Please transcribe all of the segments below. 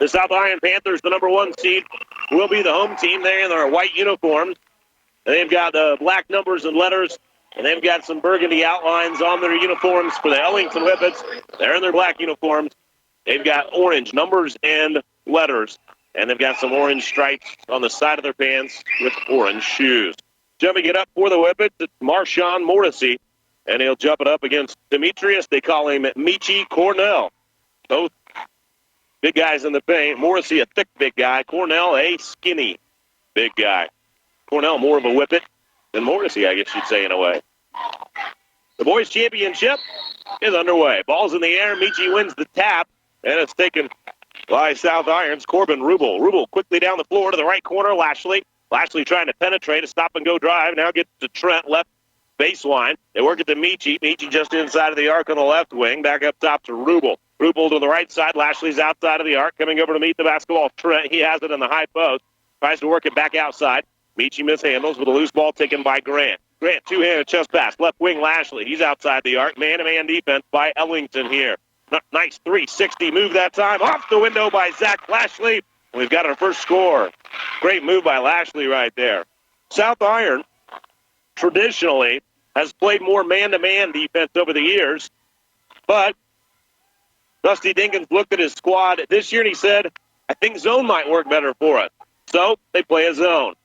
The South Iron Panthers, the number 1 seed, will be the home team. They're in their white uniforms. They've got black numbers and letters, and they've got some burgundy outlines on their uniforms for the Ellington Whippets. They're in their black uniforms. They've got orange numbers and letters, and they've got some orange stripes on the side of their pants with orange shoes. Jumping it up for the Whippets, it's Marshawn Morrissey, and he'll jump it up against Demetrius. They call him Michi Cornell. Both big guys in the paint. Morrissey, a thick big guy. Cornell, a skinny big guy. Cornell, more of a Whippet than Morrissey, I guess you'd say, in a way. The boys' championship is underway. Ball's in the air. Michi wins the tap, and it's taken by South Irons. Corbin Rubel. Rubel quickly down the floor to the right corner. Lashley trying to penetrate a stop-and-go drive. Now gets to Trent, left baseline. They work it to Michi. Michi just inside of the arc on the left wing. Back up top to Rubel. Rubel to the right side. Lashley's outside of the arc. Coming over to meet the basketball. Trent, he has it in the high post. Tries to work it back outside. Michi mishandles with a loose ball taken by Grant. Grant, two-handed chest pass. Left wing Lashley. He's outside the arc. Man-to-man defense by Ellington here. Nice 360 move that time. Off the window by Zach Lashley. We've got our first score. Great move by Lashley right there. South Iron traditionally has played more man-to-man defense over the years, but Dusty Dinkins looked at his squad this year and he said, I think zone might work better for us. So they play a zone.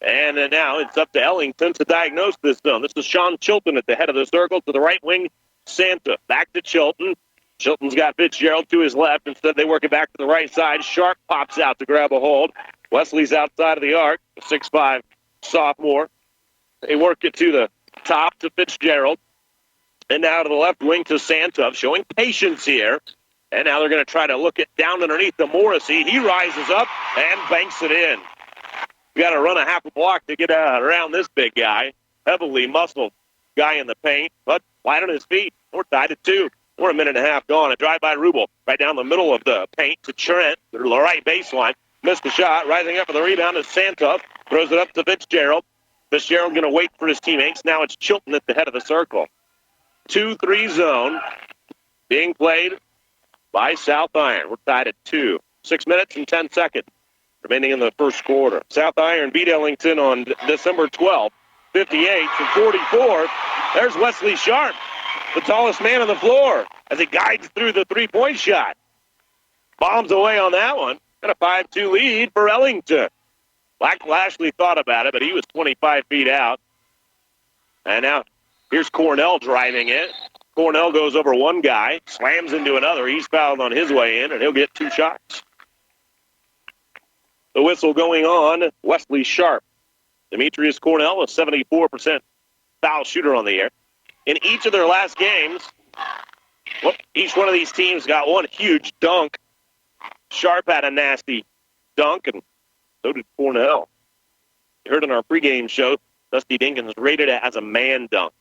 And now it's up to Ellington to diagnose this zone. This is Sean Chilton at the head of the circle. To the right wing, Santa. Back to Chilton. Chilton's got Fitzgerald to his left. Instead, they work it back to the right side. Sharp pops out to grab a hold. Wesley's outside of the arc. 6'5" sophomore. They work it to the top to Fitzgerald. And now to the left wing to Santa, showing patience here. And now they're going to try to look it down underneath to Morrissey. He rises up and banks it in. We got to run a half a block to get around this big guy. Heavily muscled guy in the paint, but light on his feet. We're tied at 2. We're a minute and a half gone. A drive by Rubel right down the middle of the paint to Trent. The right baseline. Missed the shot. Rising up for the rebound is Santoff. Throws it up to Fitzgerald. Fitzgerald going to wait for his teammates. Now it's Chilton at the head of the circle. 2-3 zone being played by South Iron. We're tied at 2. 6 minutes and 10 seconds remaining in the first quarter. South Iron beat Ellington on December 12th, 58-44. There's Wesley Sharp, the tallest man on the floor, as he guides through the three-point shot. Bombs away on that one. Got a 5-2 lead for Ellington. Black Lashley thought about it, but he was 25 feet out. And now here's Cornell driving it. Cornell goes over one guy, slams into another. He's fouled on his way in, and he'll get 2 shots. The whistle going on, Wesley Sharp. Demetrius Cornell, a 74% foul shooter on the year. In each of their last games, each one of these teams got one huge dunk. Sharp had a nasty dunk, and so did Cornell. You heard in our pregame show, Dusty Dinkins rated it as a man dunk.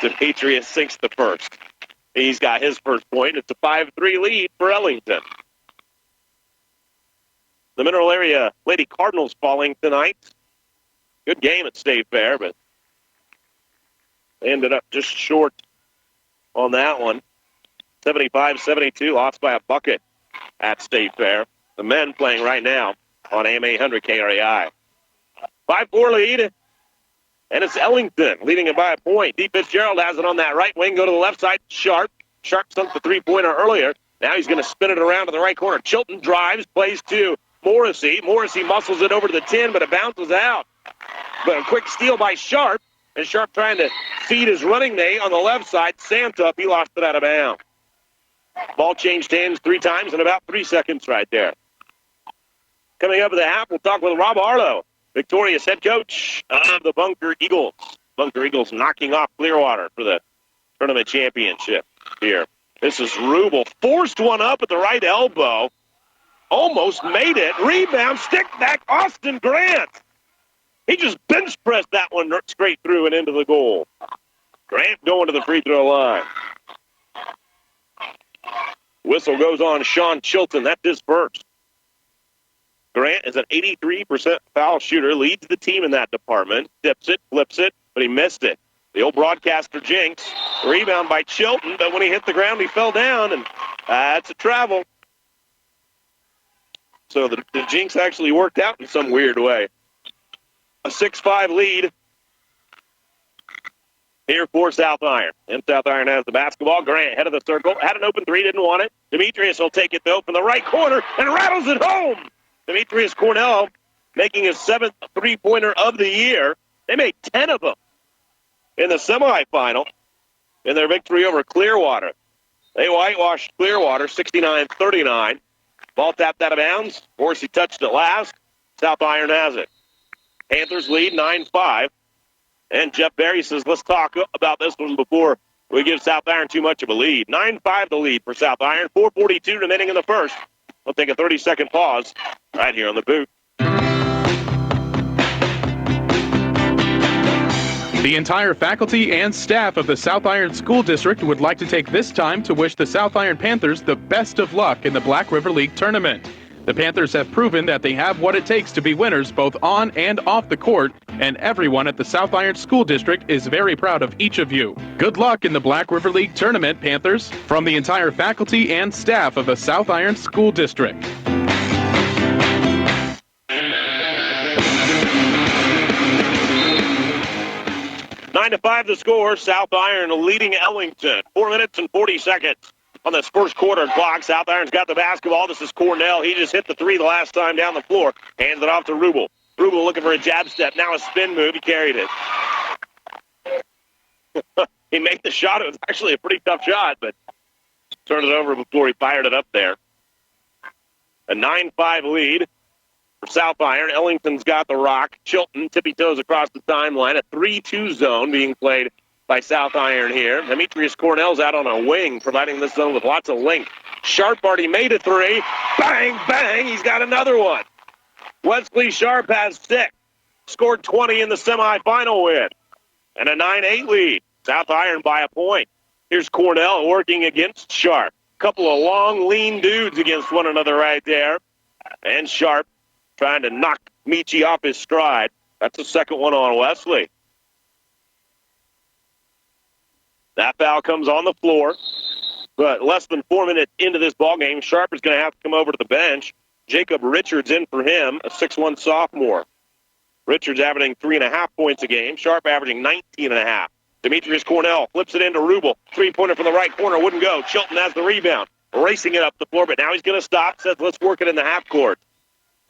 Demetrius sinks the first. He's got his first point. It's a 5-3 lead for Ellington. The Mineral Area Lady Cardinals falling tonight. Good game at State Fair, but they ended up just short on that one. 75-72, lost by a bucket at State Fair. The men playing right now on AM 800 KRAI. 5-4 lead, and it's Ellington leading it by a point. D. Fitzgerald has it on that right wing. Go to the left side. Sharp sunk the three-pointer earlier. Now he's going to spin it around to the right corner. Chilton drives, plays to Morrissey. Morrissey muscles it over to the 10, but it bounces out. But a quick steal by Sharp. And Sharp trying to feed his running mate on the left side. Santup, he lost it out of bounds. Ball changed hands 3 times in about 3 seconds right there. Coming up at the half, we'll talk with Rob Arlo, victorious head coach of the Bunker Eagles. Bunker Eagles knocking off Clearwater for the tournament championship here. This is Rubel. Forced one up at the right elbow. Almost made it. Rebound, stick back, Austin Grant. He just bench pressed that one straight through and into the goal. Grant going to the free throw line. Whistle goes on Sean Chilton. That's his first. Grant is an 83% foul shooter, leads the team in that department. Tips it, flips it, but he missed it. The old broadcaster jinx. Rebound by Chilton, but when he hit the ground, he fell down, and that's a travel. So the jinx actually worked out in some weird way. A 6-5 lead here for South Iron. And South Iron has the basketball. Grant, head of the circle. Had an open three, didn't want it. Demetrius will take it, though, from the right corner and rattles it home. Demetrius Cornell making his 7th three-pointer of the year. They made 10 of them in the semifinal in their victory over Clearwater. They whitewashed Clearwater 69-39. Ball tapped out of bounds. Morrissey touched it last. South Iron has it. Panthers lead 9-5. And Jeff Berry says, let's talk about this one before we give South Iron too much of a lead. 9-5 the lead for South Iron. 4:42 remaining in the first. We'll take a 30-second pause right here on the boot. The entire faculty and staff of the South Iron School District would like to take this time to wish the South Iron Panthers the best of luck in the Black River League tournament. The Panthers have proven that they have what it takes to be winners both on and off the court, and everyone at the South Iron School District is very proud of each of you. Good luck in the Black River League tournament, Panthers, from the entire faculty and staff of the South Iron School District. 9-5 the score. South Iron leading Ellington. 4 minutes and 40 seconds on this first quarter clock. South Iron's got the basketball. This is Cornell. He just hit the three the last time down the floor. Hands it off to Rubel. Rubel looking for a jab step. Now a spin move. He carried it. He made the shot. It was actually a pretty tough shot, but turned it over before he fired it up there. A 9-5 lead for South Iron. Ellington's got the rock. Chilton tippy toes across the timeline. A 3-2 zone being played by South Iron here. Demetrius Cornell's out on a wing, providing this zone with lots of length. Sharp already made a three. Bang, bang. He's got another one. Wesley Sharp has 6. Scored 20 in the semifinal win. And a 9-8 lead. South Iron by a point. Here's Cornell working against Sharp. Couple of long, lean dudes against one another right there. And Sharp trying to knock Michi off his stride. That's the second one on Wesley. That foul comes on the floor. But less than 4 minutes into this ballgame, Sharp is going to have to come over to the bench. Jacob Richards in for him, a 6'1 sophomore. Richards averaging 3.5 points a game. Sharp averaging 19.5. Demetrius Cornell flips it into Rubel. Three-pointer from the right corner wouldn't go. Chilton has the rebound. Racing it up the floor, but now he's going to stop. Says, let's work it in the half court.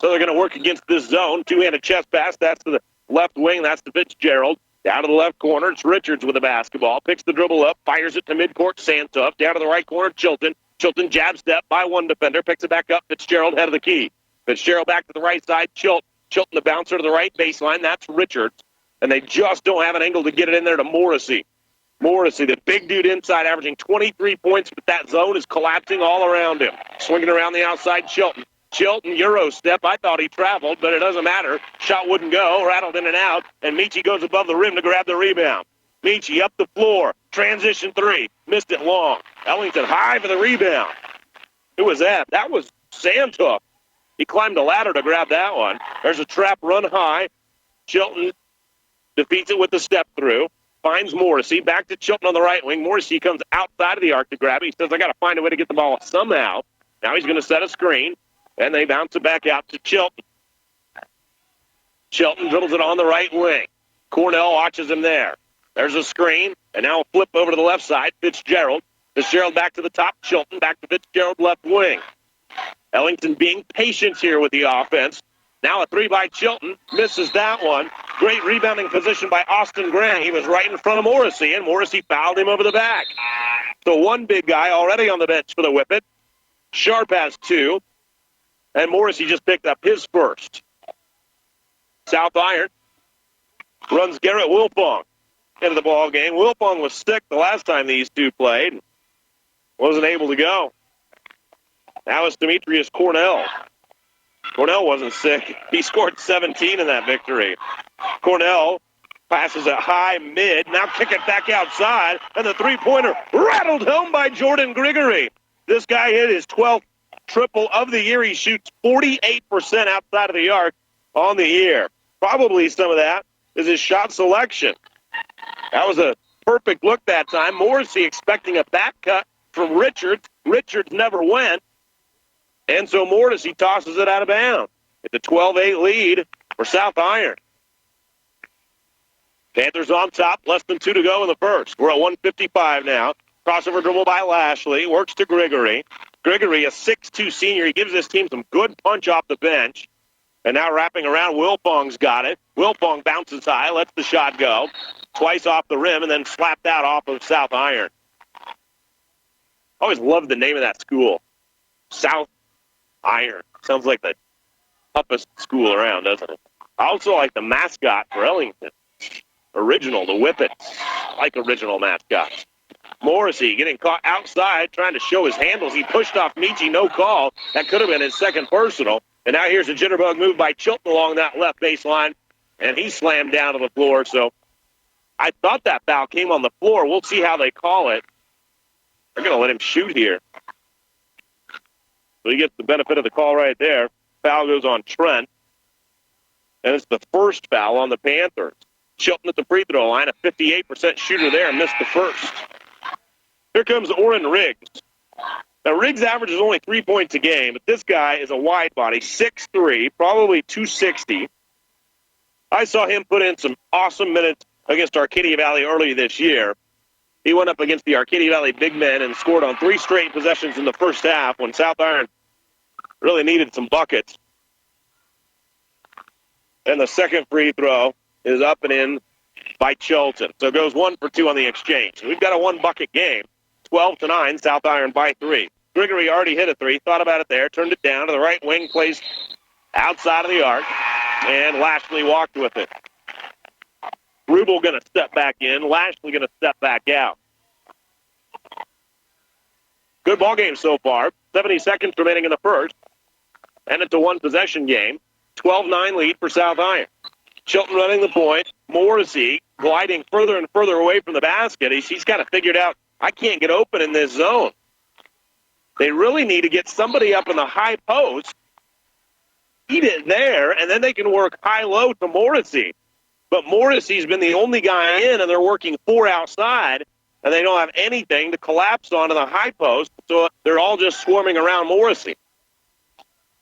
So they're going to work against this zone. Two-handed chest pass. That's to the left wing. That's to Fitzgerald. Down to the left corner. It's Richards with the basketball. Picks the dribble up. Fires it to midcourt. Santuff. Down to the right corner. Chilton. Chilton jab step by one defender. Picks it back up. Fitzgerald head of the key. Fitzgerald back to the right side. Chilton the bouncer to the right baseline. That's Richards. And they just don't have an angle to get it in there to Morrissey. Morrissey, the big dude inside, averaging 23 points, but that zone is collapsing all around him. Swinging around the outside, Chilton. Chilton, Euro step. I thought he traveled, but it doesn't matter. Shot wouldn't go. Rattled in and out. And Michi goes above the rim to grab the rebound. Michi up the floor. Transition three. Missed it long. Ellington high for the rebound. Who was that? That was Santuff. He climbed a ladder to grab that one. There's a trap run high. Chilton defeats it with the step through. Finds Morrissey. Back to Chilton on the right wing. Morrissey comes outside of the arc to grab it. He says, I got to find a way to get the ball somehow. Now he's going to set a screen. And they bounce it back out to Chilton. Chilton dribbles it on the right wing. Cornell watches him there. There's a screen. And now a flip over to the left side. Fitzgerald. Fitzgerald back to the top. Chilton back to Fitzgerald left wing. Ellington being patient here with the offense. Now a three by Chilton. Misses that one. Great rebounding position by Austin Grant. He was right in front of Morrissey, and Morrissey fouled him over the back. So one big guy already on the bench for the Whippet. Sharp has 2. And Morrissey just picked up his first. South Iron runs Garrett Wilfong into the ball game. Wilfong was sick the last time these two played. Wasn't able to go. Now it's Demetrius Cornell. Cornell wasn't sick. He scored 17 in that victory. Cornell passes it high mid. Now kick it back outside. And the three-pointer rattled home by Jordan Grigory. This guy hit his 12th triple of the year. He shoots 48% outside of the arc on the year. Probably some of that is his shot selection. That was a perfect look that time. Morrissey expecting a back cut from Richards. Richards never went. And so Mortis, tosses it out of bounds. It's a 12-8 lead for South Iron. Panthers on top, less than 2 to go in the first. We're at 1:55 now. Crossover dribble by Lashley, works to Grigory. Grigory, a 6'2 senior, he gives this team some good punch off the bench. And now wrapping around, Wilfong's got it. Wilfong bounces high, lets the shot go. Twice off the rim, and then slapped out off of South Iron. Always loved the name of that school. South Iron. Sounds like the toughest school around, doesn't it? I also like the mascot for Ellington. Original, the Whippets. I like original mascots. Morrissey getting caught outside, trying to show his handles. He pushed off Michi, no call. That could have been his second personal. And now here's a jitterbug move by Chilton along that left baseline, and he slammed down to the floor. So I thought that foul came on the floor. We'll see how they call it. They're going to let him shoot here. So he gets the benefit of the call right there. Foul goes on Trent. And it's the first foul on the Panthers. Chilton at the free throw line, a 58% shooter there, missed the first. Here comes Oren Riggs. Now, Riggs averages only 3 points a game, but this guy is a wide body, 6'3", probably 260. I saw him put in some awesome minutes against Arcadia Valley early this year. He went up against the Arcadia Valley big men and scored on 3 straight possessions in the first half when South Iron really needed some buckets. And the second free throw is up and in by Chilton. So it goes 1 for 2 on the exchange. We've got a 1-bucket game. 12-9, South Iron by 3. Grigory already hit a 3, thought about it there, turned it down to the right wing, placed outside of the arc, and Lashley walked with it. Rubel going to step back in, Lashley going to step back out. Good ball game so far. 70 seconds remaining in the first, and it's a one-possession game. 12-9 lead for South Iron. Chilton running the point. Morrissey gliding further and further away from the basket. He's kind of figured out, I can't get open in this zone. They really need to get somebody up in the high post, eat it there, and then they can work high-low to Morrissey. But Morrissey's been the only guy in, and they're working 4 outside, and they don't have anything to collapse onto the high post, so they're all just swarming around Morrissey.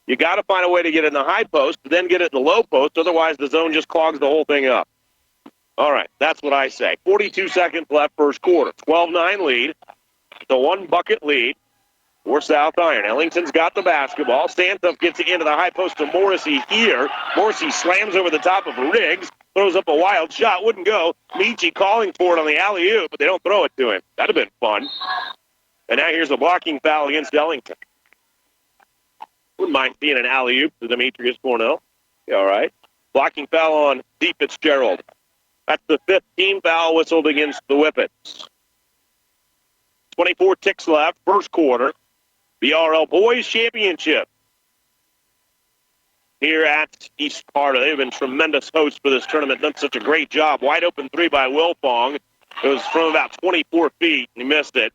You got to find a way to get it in the high post, but then get it in the low post, otherwise the zone just clogs the whole thing up. All right, that's what I say. 42 seconds left first quarter. 12-9 lead. The 1-bucket lead for South Iron. Ellington's got the basketball. Santuff gets it into the high post to Morrissey here. Morrissey slams over the top of Riggs. Throws up a wild shot. Wouldn't go. Michi calling for it on the alley-oop, but they don't throw it to him. That'd have been fun. And now here's a blocking foul against Ellington. Wouldn't mind seeing an alley-oop to Demetrius Cornell. Yeah, all right. Blocking foul on D. Fitzgerald. That's the 5th team foul whistled against the Whippets. 24 ticks left, first quarter. BRL Boys Championship here at East Sparta. They've been tremendous hosts for this tournament, done such a great job. Wide open 3 by Wilfong. It was from about 24 feet, and he missed it.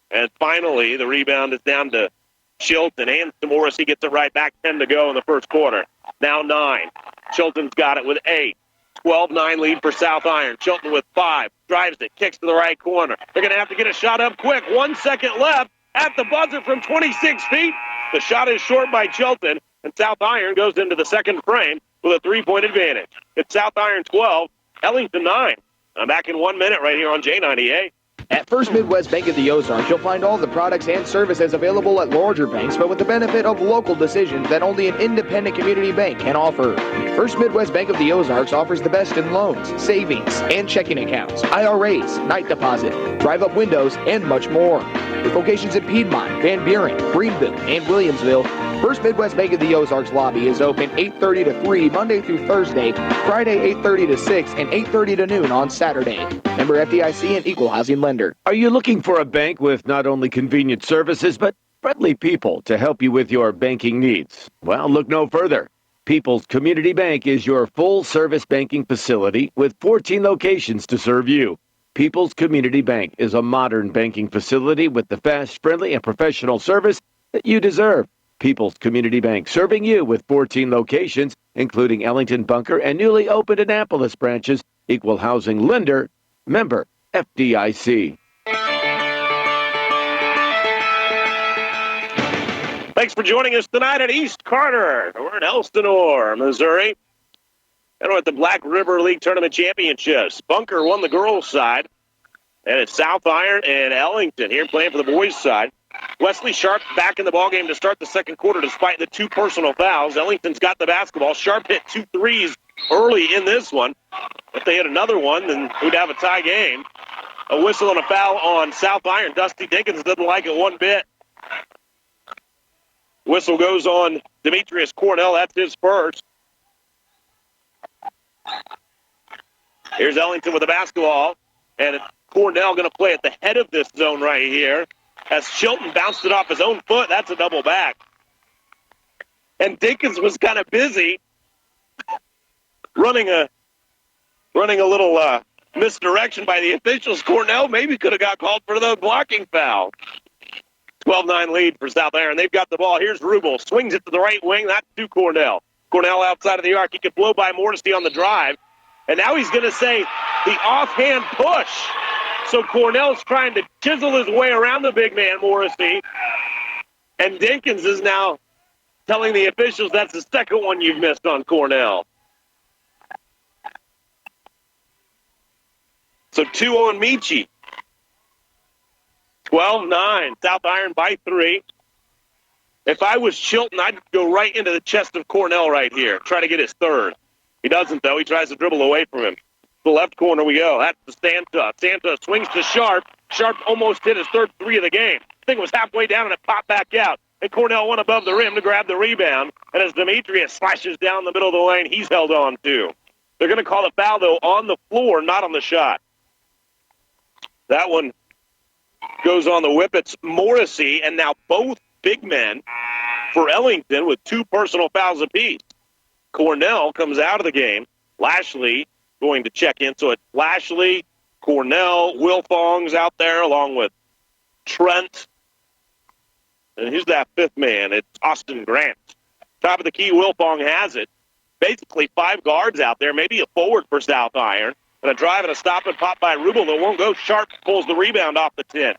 And finally, the rebound is down to Chilton. And Morrissey gets it right back, 10 to go in the first quarter. Now 9. Chilton's got it with 8. 12-9 lead for South Iron. Chilton with 5. Drives it, kicks to the right corner. They're going to have to get a shot up quick. 1 second left at the buzzer from 26 feet. The shot is short by Chilton, and South Iron goes into the second frame with a 3-point advantage. It's South Iron 12, Ellington 9. I'm back in 1 minute right here on J98. At First Midwest Bank of the Ozarks, you'll find all the products and services available at larger banks, but with the benefit of local decisions that only an independent community bank can offer. First Midwest Bank of the Ozarks offers the best in loans, savings, and checking accounts, IRAs, night deposit, drive-up windows, and much more. With locations in Piedmont, Van Buren, Greenville, and Williamsville, First Midwest Bank of the Ozarks lobby is open 8:30 to 3 Monday through Thursday, Friday 8:30 to 6, and 8:30 to noon on Saturday. Member FDIC and equal housing lender. Are you looking for a bank with not only convenient services, but friendly people to help you with your banking needs? Well, look no further. People's Community Bank is your full-service banking facility with 14 locations to serve you. People's Community Bank is a modern banking facility with the fast, friendly, and professional service that you deserve. People's Community Bank, serving you with 14 locations, including Ellington, Bunker, and newly opened Annapolis branches. Equal housing lender, member FDIC. Thanks for joining us tonight at East Carter. We're in Elsinore, Missouri. And we're at the Black River League Tournament Championships. Bunker won the girls' side. And it's South Iron and Ellington here playing for the boys' side. Wesley Sharp back in the ballgame to start the second quarter despite the 2 personal fouls. Ellington's got the basketball. Sharp hit 2 threes early in this one. If they hit another one, then we'd have a tie game. A whistle and a foul on South Iron. Dusty Dinkins doesn't like it one bit. Whistle goes on Demetrius Cornell. That's his first. Here's Ellington with the basketball. And Cornell going to play at the head of this zone right here. As Chilton bounced it off his own foot, that's a double back. And Dinkins was kind of busy running a little misdirection by the officials. Cornell maybe could have got called for the blocking foul. 12-9 lead for South Iron. They've got the ball. Here's Rubel. Swings it to the right wing. That's to Cornell. Cornell outside of the arc. He could blow by Morrissey on the drive. And now he's going to say the offhand push. So Cornell's trying to chisel his way around the big man, Morrissey. And Dinkins is now telling the officials that's the second one you've missed on Cornell. So 2 on Michi. 12-9. South Iron by 3. If I was Chilton, I'd go right into the chest of Cornell right here. Try to get his third. He doesn't, though. He tries to dribble away from him. The left corner we go. That's to Santa. Santa swings to Sharp. Sharp almost hit his third 3 of the game. Thing was halfway down and it popped back out. And Cornell went above the rim to grab the rebound. And as Demetrius slashes down the middle of the lane, he's held on too. They're going to call a foul, though, on the floor, not on the shot. That one goes on the Whippets. Morrissey, and now both big men for Ellington with 2 personal fouls apiece. Cornell comes out of the game. Lashley going to check in. So it's Lashley, Cornell, Wilfong's out there along with Trent. And who's that 5th man? It's Austin Grant. Top of the key, Wilfong has it. Basically 5 guards out there, maybe a forward for South Iron. And a drive and a stop and pop by Rubel that won't go. Sharp pulls the rebound off the 10.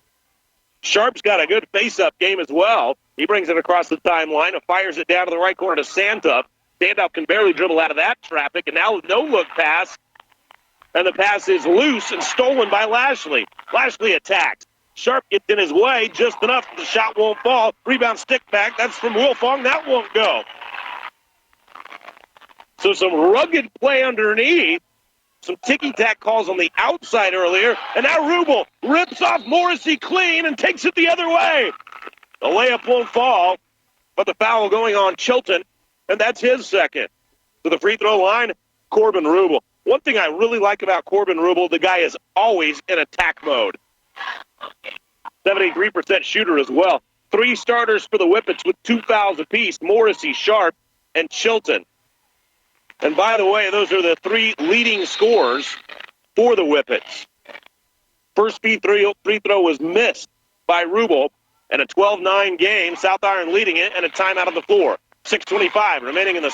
Sharp's got a good face-up game as well. He brings it across the timeline and fires it down to the right corner to Santa. Santa can barely dribble out of that traffic, and now no-look pass. And the pass is loose and stolen by Lashley. Lashley attacks. Sharp gets in his way just enough that the shot won't fall. Rebound stick back. That's from Wilfong. That won't go. So some rugged play underneath. Some ticky-tack calls on the outside earlier. And now Rubel rips off Morrissey clean and takes it the other way. The layup won't fall, but the foul going on Chilton, and that's his second. To the free throw line, Corbin Rubel. One thing I really like about Corbin Rubel, the guy is always in attack mode. 73% shooter as well. 3 starters for the Whippets with 2 fouls apiece, Morrissey, Sharp, and Chilton. And by the way, those are the 3 leading scorers for the Whippets. First free throw was missed by Rubel, and a 12-9 game, South Iron leading it, and a timeout on the floor. 6:25 remaining in the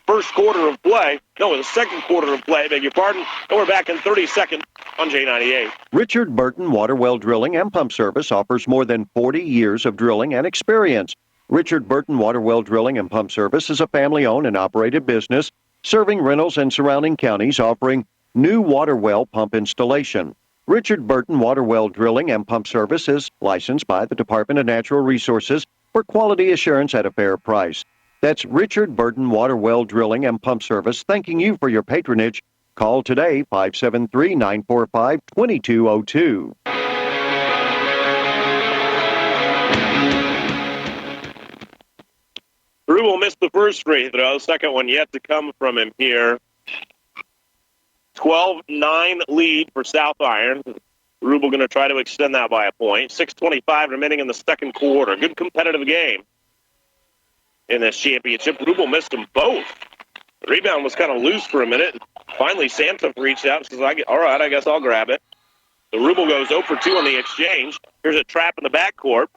first quarter of play. No, the second quarter of play, beg your pardon. And we're back in 30 seconds on J98. Richard Burton Water Well Drilling and Pump Service offers more than 40 years of drilling and experience. Richard Burton Water Well Drilling and Pump Service is a family-owned and operated business serving Reynolds and surrounding counties, offering new water well pump installation. Richard Burton Water Well Drilling and Pump Service is licensed by the Department of Natural Resources for quality assurance at a fair price. That's Richard Burton Water Well Drilling and Pump Service thanking you for your patronage. Call today, 573-945-2202. Rubel missed the first free throw. Second one yet to come from him here. 12-9 lead for South Iron. Rubel going to try to extend that by a point. 6:25 remaining in the second quarter. Good competitive game in this championship. Rubel missed them both. The rebound was kind of loose for a minute. Finally, Santa reached out and says, all right, I guess I'll grab it. So Rubel goes 0 for 2 on the exchange. Here's a trap in the backcourt.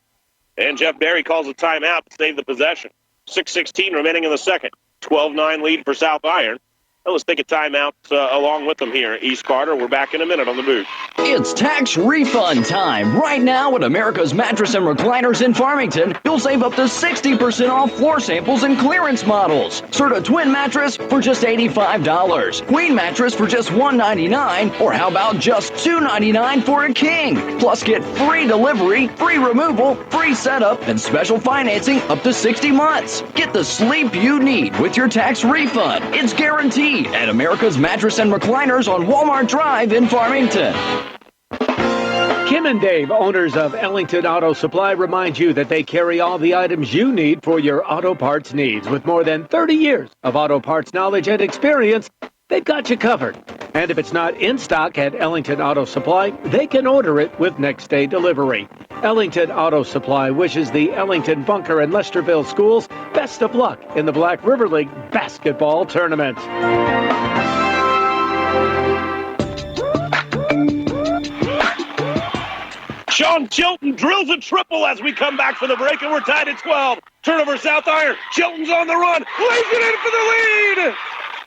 And Jeff Berry calls a timeout to save the possession. 6:16 remaining in the second. 12-9 lead for South Iron. Let's take a timeout along with them here at East Carter. We're back in a minute on the booth. It's tax refund time. Right now at America's Mattress and Recliners in Farmington, you'll save up to 60% off floor samples and clearance models. Serta twin mattress for just $85. Queen mattress for just $199. Or how about just $299 for a king? Plus get free delivery, free removal, free setup, and special financing up to 60 months. Get the sleep you need with your tax refund. It's guaranteed at America's Mattress and Recliners on Walmart Drive in Farmington. Kim and Dave, owners of Ellington Auto Supply, remind you that they carry all the items you need for your auto parts needs. With more than 30 years of auto parts knowledge and experience, they've got you covered. And if it's not in stock at Ellington Auto Supply, they can order it with next-day delivery. Ellington Auto Supply wishes the Ellington, Bunker, and Lesterville schools best of luck in the Black River League basketball tournament. Sean Chilton drills a triple as we come back from the break, and we're tied at 12. Turnover, South Iron. Chilton's on the run. Lays it in for the lead.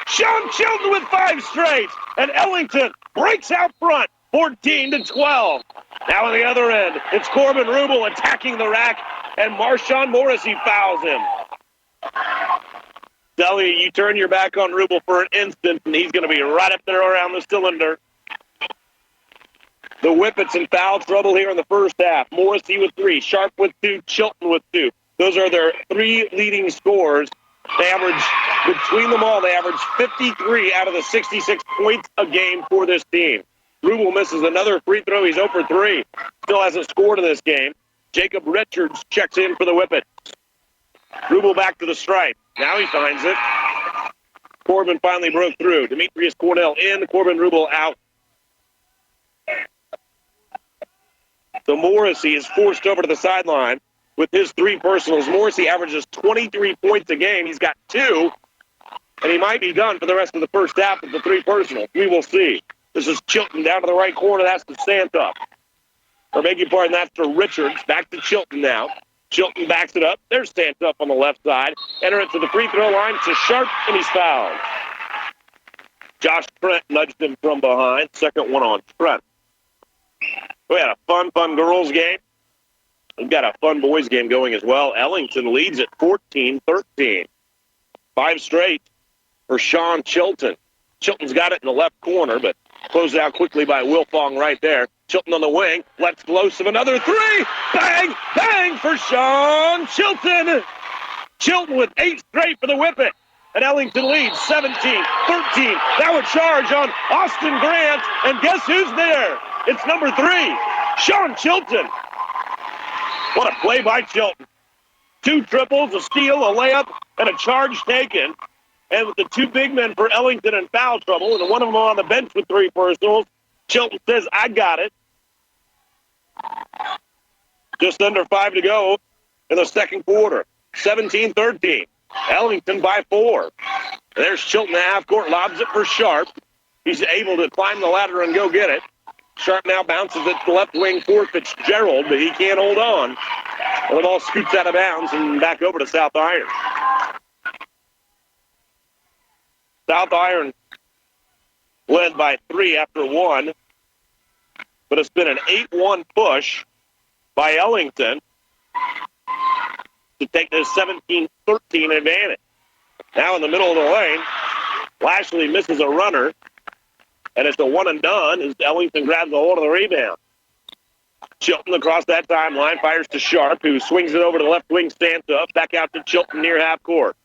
Sean Chilton with 5 straight. And Ellington breaks out front, 14-12. Now on the other end, it's Corbin Rubel attacking the rack, and Marshawn Morrissey fouls him. Tell you turn your back on Rubel for an instant, and he's going to be right up there around the cylinder. The Whippets in foul trouble here in the first half. Morrissey with 3, Sharp with 2, Chilton with 2. Those are their 3 leading scorers. They average, between them all, they average 53 out of the 66 points a game for this team. Rubel misses another free throw. He's 0 for 3. Still hasn't scored in this game. Jacob Richards checks in for the Whippets. Rubel back to the stripe. Now he finds it. Corbin finally broke through. Demetrius Cornell in, Corbin Rubel out. So Morrissey is forced over to the sideline with his 3 personals. Morrissey averages 23 points a game. He's got 2, and he might be done for the rest of the first half with the 3 personals. We will see. This is Chilton down to the right corner. That's to Santup. Or beg your pardon, that's to Richards. Back to Chilton now. Chilton backs it up. There's Santup on the left side. Enter it to the free throw line to Sharp, and he's fouled. Josh Trent nudged him from behind. Second one on Trent. We had a fun girls game. We've got a fun boys game going as well. Ellington leads at 14-13. 5 straight for Sean Chilton. Chilton's got it in the left corner, but closed out quickly by Wilfong right there. Chilton on the wing, lets explosive, another 3. Bang, bang for Sean Chilton. Chilton with 8 straight for the Whippet. And Ellington leads 17-13. Now a charge on Austin Grant, and guess who's there? It's number 3, Sean Chilton. What a play by Chilton. 2 triples, a steal, a layup, and a charge taken. And with the 2 big men for Ellington in foul trouble, and one of them on the bench with 3 personals, Chilton says, I got it. Just under 5 to go in the second quarter. 17-13. Ellington by 4. And there's Chilton in the half court, lobs it for Sharp. He's able to climb the ladder and go get it. Sharp now bounces it to the left wing for Fitzgerald, but he can't hold on. And the ball scoots out of bounds and back over to South Iron. South Iron led by 3 after 1, but it's been an 8-1 push by Ellington to take this 17-13 advantage. Now in the middle of the lane, Lashley misses a runner, and it's a one and done as Ellington grabs a hold of the rebound. Chilton across that timeline fires to Sharp, who swings it over to the left wing, stands up, back out to Chilton near half court.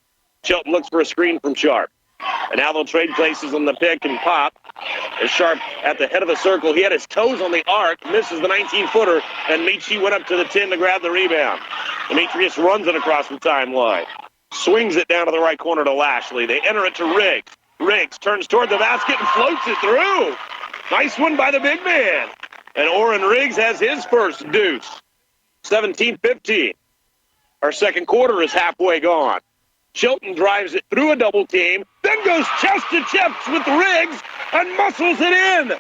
Chilton looks for a screen from Sharp. And now they'll trade places on the pick and pop. As Sharp at the head of the circle, he had his toes on the arc, misses the 19-footer, and Michi went up to the 10 to grab the rebound. Demetrius runs it across the timeline. Swings it down to the right corner to Lashley. They enter it to Riggs. Riggs turns toward the basket and floats it through. Nice one by the big man. And Orrin Riggs has his first deuce. 17-15. Our second quarter is halfway gone. Chilton drives it through a double team, then goes chest to chest with Riggs and muscles it in.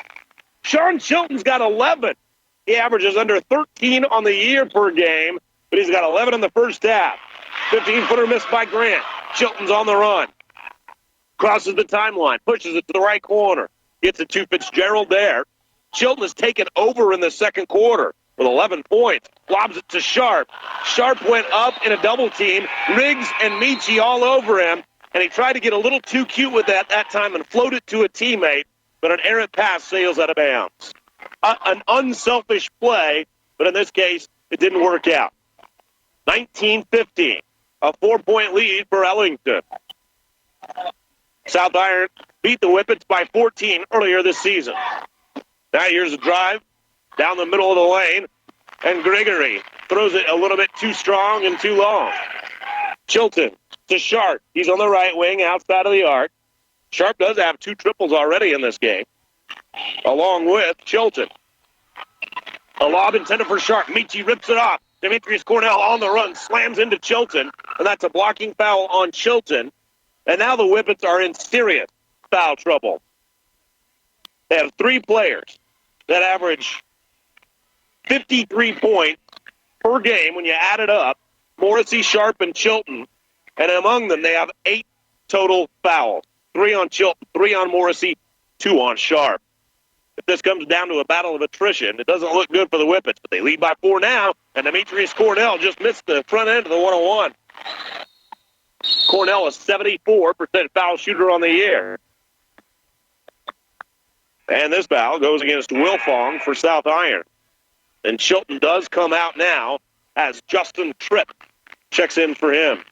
Sean Chilton's got 11. He averages under 13 on the year per game, but he's got 11 in the first half. 15-footer missed by Grant. Chilton's on the run. Crosses the timeline, pushes it to the right corner. Gets it to Fitzgerald there. Chilton has taken over in the second quarter with 11 points. Lobs it to Sharp. Sharp went up in a double team. Riggs and Michi all over him. And he tried to get a little too cute with that time and floated to a teammate. But an errant pass sails out of bounds. An unselfish play, but in this case, it didn't work out. 19-15, a 4-point lead for Ellington. South Iron beat the Whippets by 14 earlier this season. Now here's a drive down the middle of the lane, and Gregory throws it a little bit too strong and too long. Chilton to Sharp. He's on the right wing outside of the arc. Sharp does have 2 triples already in this game, along with Chilton. A lob intended for Sharp. Michi rips it off. Demetrius Cornell on the run, slams into Chilton, and that's a blocking foul on Chilton. And now the Whippets are in serious foul trouble. They have 3 players that average 53 points per game when you add it up. Morrissey, Sharp, and Chilton. And among them, they have 8 total fouls. 3 on Chilton, 3 on Morrissey, 2 on Sharp. If this comes down to a battle of attrition, it doesn't look good for the Whippets, but they lead by 4 now, and Demetrius Cornell just missed the front end of the 101. Cornell is 74% foul shooter on the year. And this foul goes against Wilfong for South Iron. And Chilton does come out now as Justin Tripp checks in for him.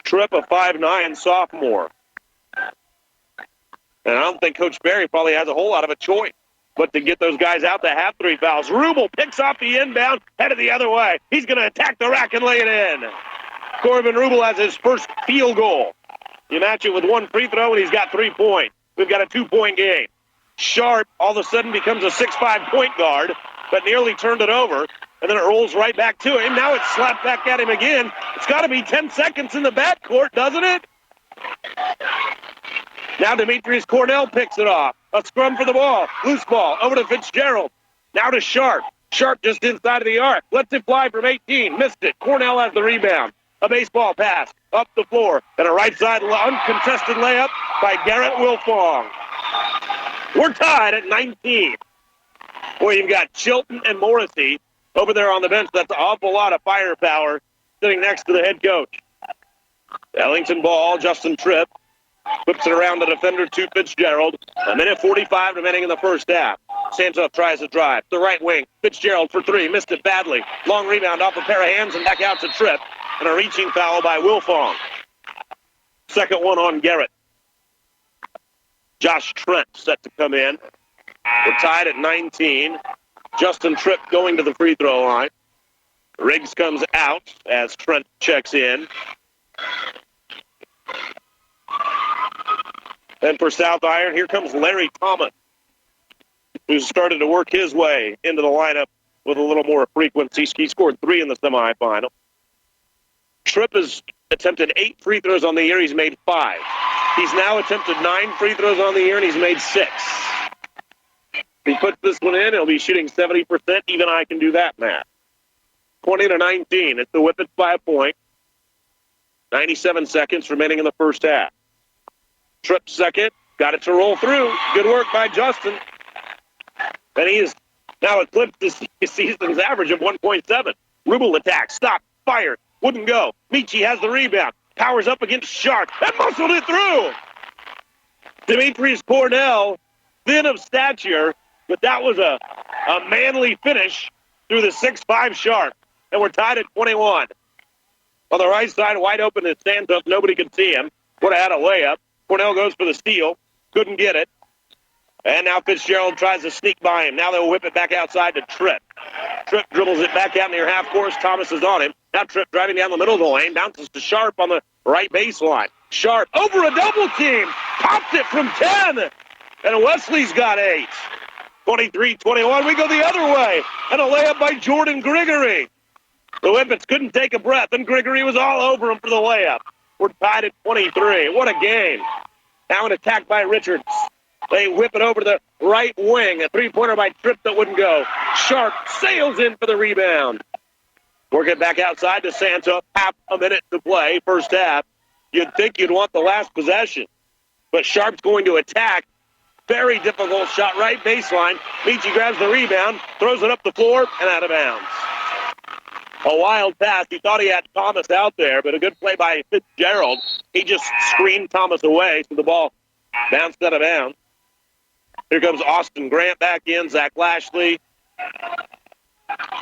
Tripp, a 5'9" sophomore. And I don't think Coach Berry probably has a whole lot of a choice but to get those guys out that have 3 fouls. Rubel picks off the inbound, headed the other way. He's going to attack the rack and lay it in. Corbin Rubel has his first field goal. You match it with 1 free throw, and he's got 3 points. We've got a 2-point game. Sharp all of a sudden becomes a 6'5" point guard, but nearly turned it over, and then it rolls right back to him. Now it's slapped back at him again. It's got to be 10 seconds in the backcourt, doesn't it? Now Demetrius Cornell picks it off. A scrum for the ball. Loose ball. Over to Fitzgerald. Now to Sharp. Sharp just inside of the arc. Lets it fly from 18. Missed it. Cornell has the rebound. A baseball pass up the floor. And a right side uncontested layup by Garrett Wilfong. We're tied at 19. Boy, you've got Chilton and Morrissey over there on the bench. That's an awful lot of firepower sitting next to the head coach. Ellington ball. Justin Tripp. Whips it around the defender to Fitzgerald. 1:45 remaining in the first half. Santos tries to drive. The right wing. Fitzgerald for 3. Missed it badly. Long rebound off a pair of hands and back out to Tripp. And a reaching foul by Wilfong. Second one on Garrett. Josh Trent set to come in. We're tied at 19. Justin Tripp going to the free throw line. Riggs comes out as Trent checks in. And for South Iron, here comes Larry Thomas, who's started to work his way into the lineup with a little more frequency. He scored 3 in the semifinal. Tripp has attempted 8 free throws on the year. He's made 5. He's now attempted 9 free throws on the year, and he's made 6. If he puts this one in, he'll be shooting 70%. Even I can do that math. 20-19. It's the Whippets by a point. 97 seconds remaining in the first half. Tripp second. Got it to roll through. Good work by Justin. And he has now eclipsed this season's average of 1.7. Rubel attack. Stop. Fire. Wouldn't go. Michi has the rebound. Powers up against Sharp. And muscled it through. Demetrius Cornell, thin of stature, but that was a manly finish through the 6'5" Sharp. And we're tied at 21. On the right side, wide open is Santos. Nobody can see him. Would have had a layup. Cornell goes for the steal. Couldn't get it. And now Fitzgerald tries to sneak by him. Now they'll whip it back outside to Tripp. Tripp dribbles it back out near half course. Thomas is on him. Now Tripp driving down the middle of the lane. Bounces to Sharp on the right baseline. Sharp over a double team. Popped it from 10. And Wesley's got 8. 23-21. We go the other way. And a layup by Jordan Grigory. The Whippets couldn't take a breath, and Grigory was all over him for the layup. We're tied at 23. What a game. Now an attack by Richards. They whip it over to the right wing. A three-pointer by Tripp that wouldn't go. Sharp sails in for the rebound. Work it back outside to Santos. Half a minute to play, first half. You'd think you'd want the last possession. but Sharp's going to attack. Very difficult shot, right baseline. Meechie grabs the rebound, throws it up the floor, and out of bounds. A wild pass. He thought he had Thomas out there, but a good play by Fitzgerald. He just screened Thomas away, so the ball bounced out of bounds. Here comes Austin Grant back in, Zach Lashley.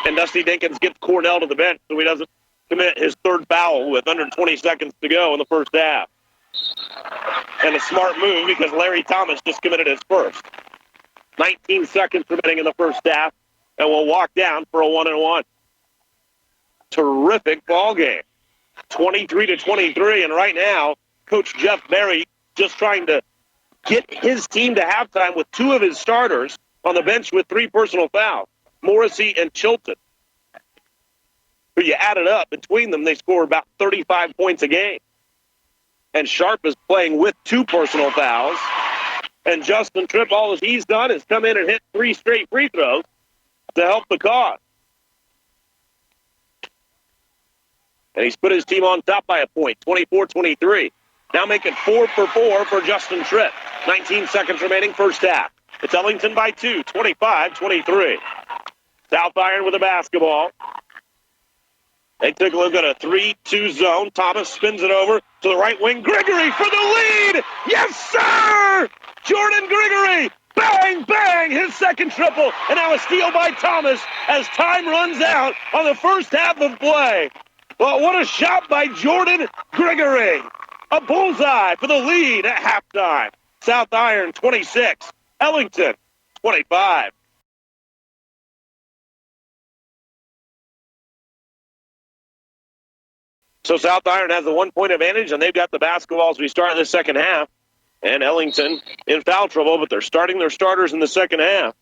And Dusty Dinkins gets Cornell to the bench so he doesn't commit his third foul with under 20 seconds to go in the first half. And a smart move because Larry Thomas just committed his first. 19 seconds remaining in the first half, and we'll walk down for a 1-and-1. Terrific ball game. 23-23, and right now, Coach Jeff Berry just trying to get his team to halftime with two of his starters on the bench with 3 personal fouls, Morrissey and Chilton. Who you added up between them, they score about 35 points a game. And Sharp is playing with 2 personal fouls. And Justin Tripp, all he's done is come in and hit 3 straight free throws to help the cause. And he's put his team on top by a point, 24-23. Now making 4 for 4 for Justin Tripp. 19 seconds remaining, first half. It's Ellington by 2, 25-23. South Iron with a basketball. They took a look at a 3-2 zone. Thomas spins it over to the right wing. Grigory for the lead! Yes, sir! Jordan Grigory! Bang, bang! His second triple. And now a steal by Thomas as time runs out on the first half of play. Well, what a shot by Jordan Grigory. A bullseye for the lead at halftime. South Iron 26, Ellington 25. So South Iron has a 1-point advantage, and they've got the basketball as we start the second half. And Ellington in foul trouble, but they're starting their starters in the second half.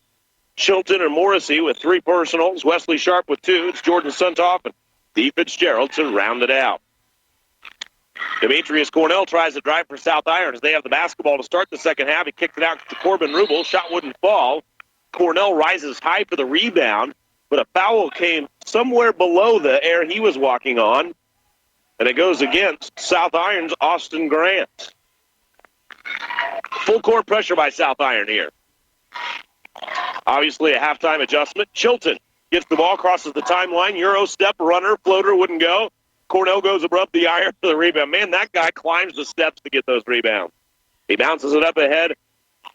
Chilton and Morrissey with 3 personals. Wesley Sharp with 2. It's Jordan Suntoff and Steve Fitzgerald to round it out. Demetrius Cornell tries to drive for South Iron as they have the basketball to start the second half. He kicked it out to Corbin Rubel. Shot wouldn't fall. Cornell rises high for the rebound, but a foul came somewhere below the air he was walking on. And it goes against South Iron's Austin Grant. Full court pressure by South Iron here. Obviously a halftime adjustment. Chilton gets the ball, crosses the timeline. Euro step, runner, floater wouldn't go. Cornell goes above the iron for the rebound. Man, that guy climbs the steps to get those rebounds. He bounces it up ahead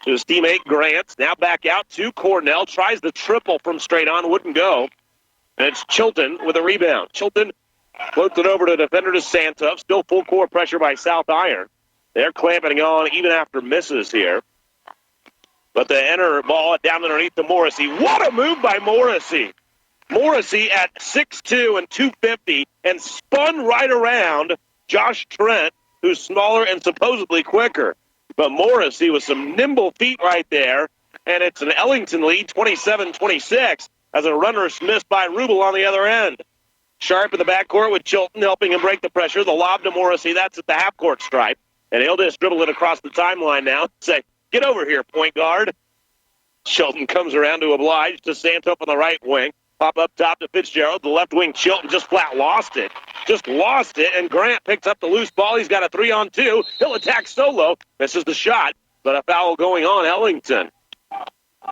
to his teammate Grant. Now back out to Cornell. Tries the triple from straight on, wouldn't go. And it's Chilton with a rebound. Chilton floats it over to defender to Santuff. Still full court pressure by South Iron. They're clamping on even after misses here. But the enter ball down underneath to Morrissey. What a move by Morrissey. Morrissey at 6'2" and 250 and spun right around Josh Trent, who's smaller and supposedly quicker. But Morrissey with some nimble feet right there, and it's an Ellington lead, 27-26, as a runner is missed by Rubel on the other end. Sharp in the backcourt with Chilton helping him break the pressure. The lob to Morrissey, that's at the half-court stripe. And he'll just dribble it across the timeline now. Say, get over here, point guard. Chilton comes around to oblige to Santuff on the right wing. Pop up top to Fitzgerald. The left wing, Chilton just flat lost it. Just lost it, and Grant picks up the loose ball. He's got a 3-on-2. He'll attack solo. Misses the shot, but a foul going on Ellington.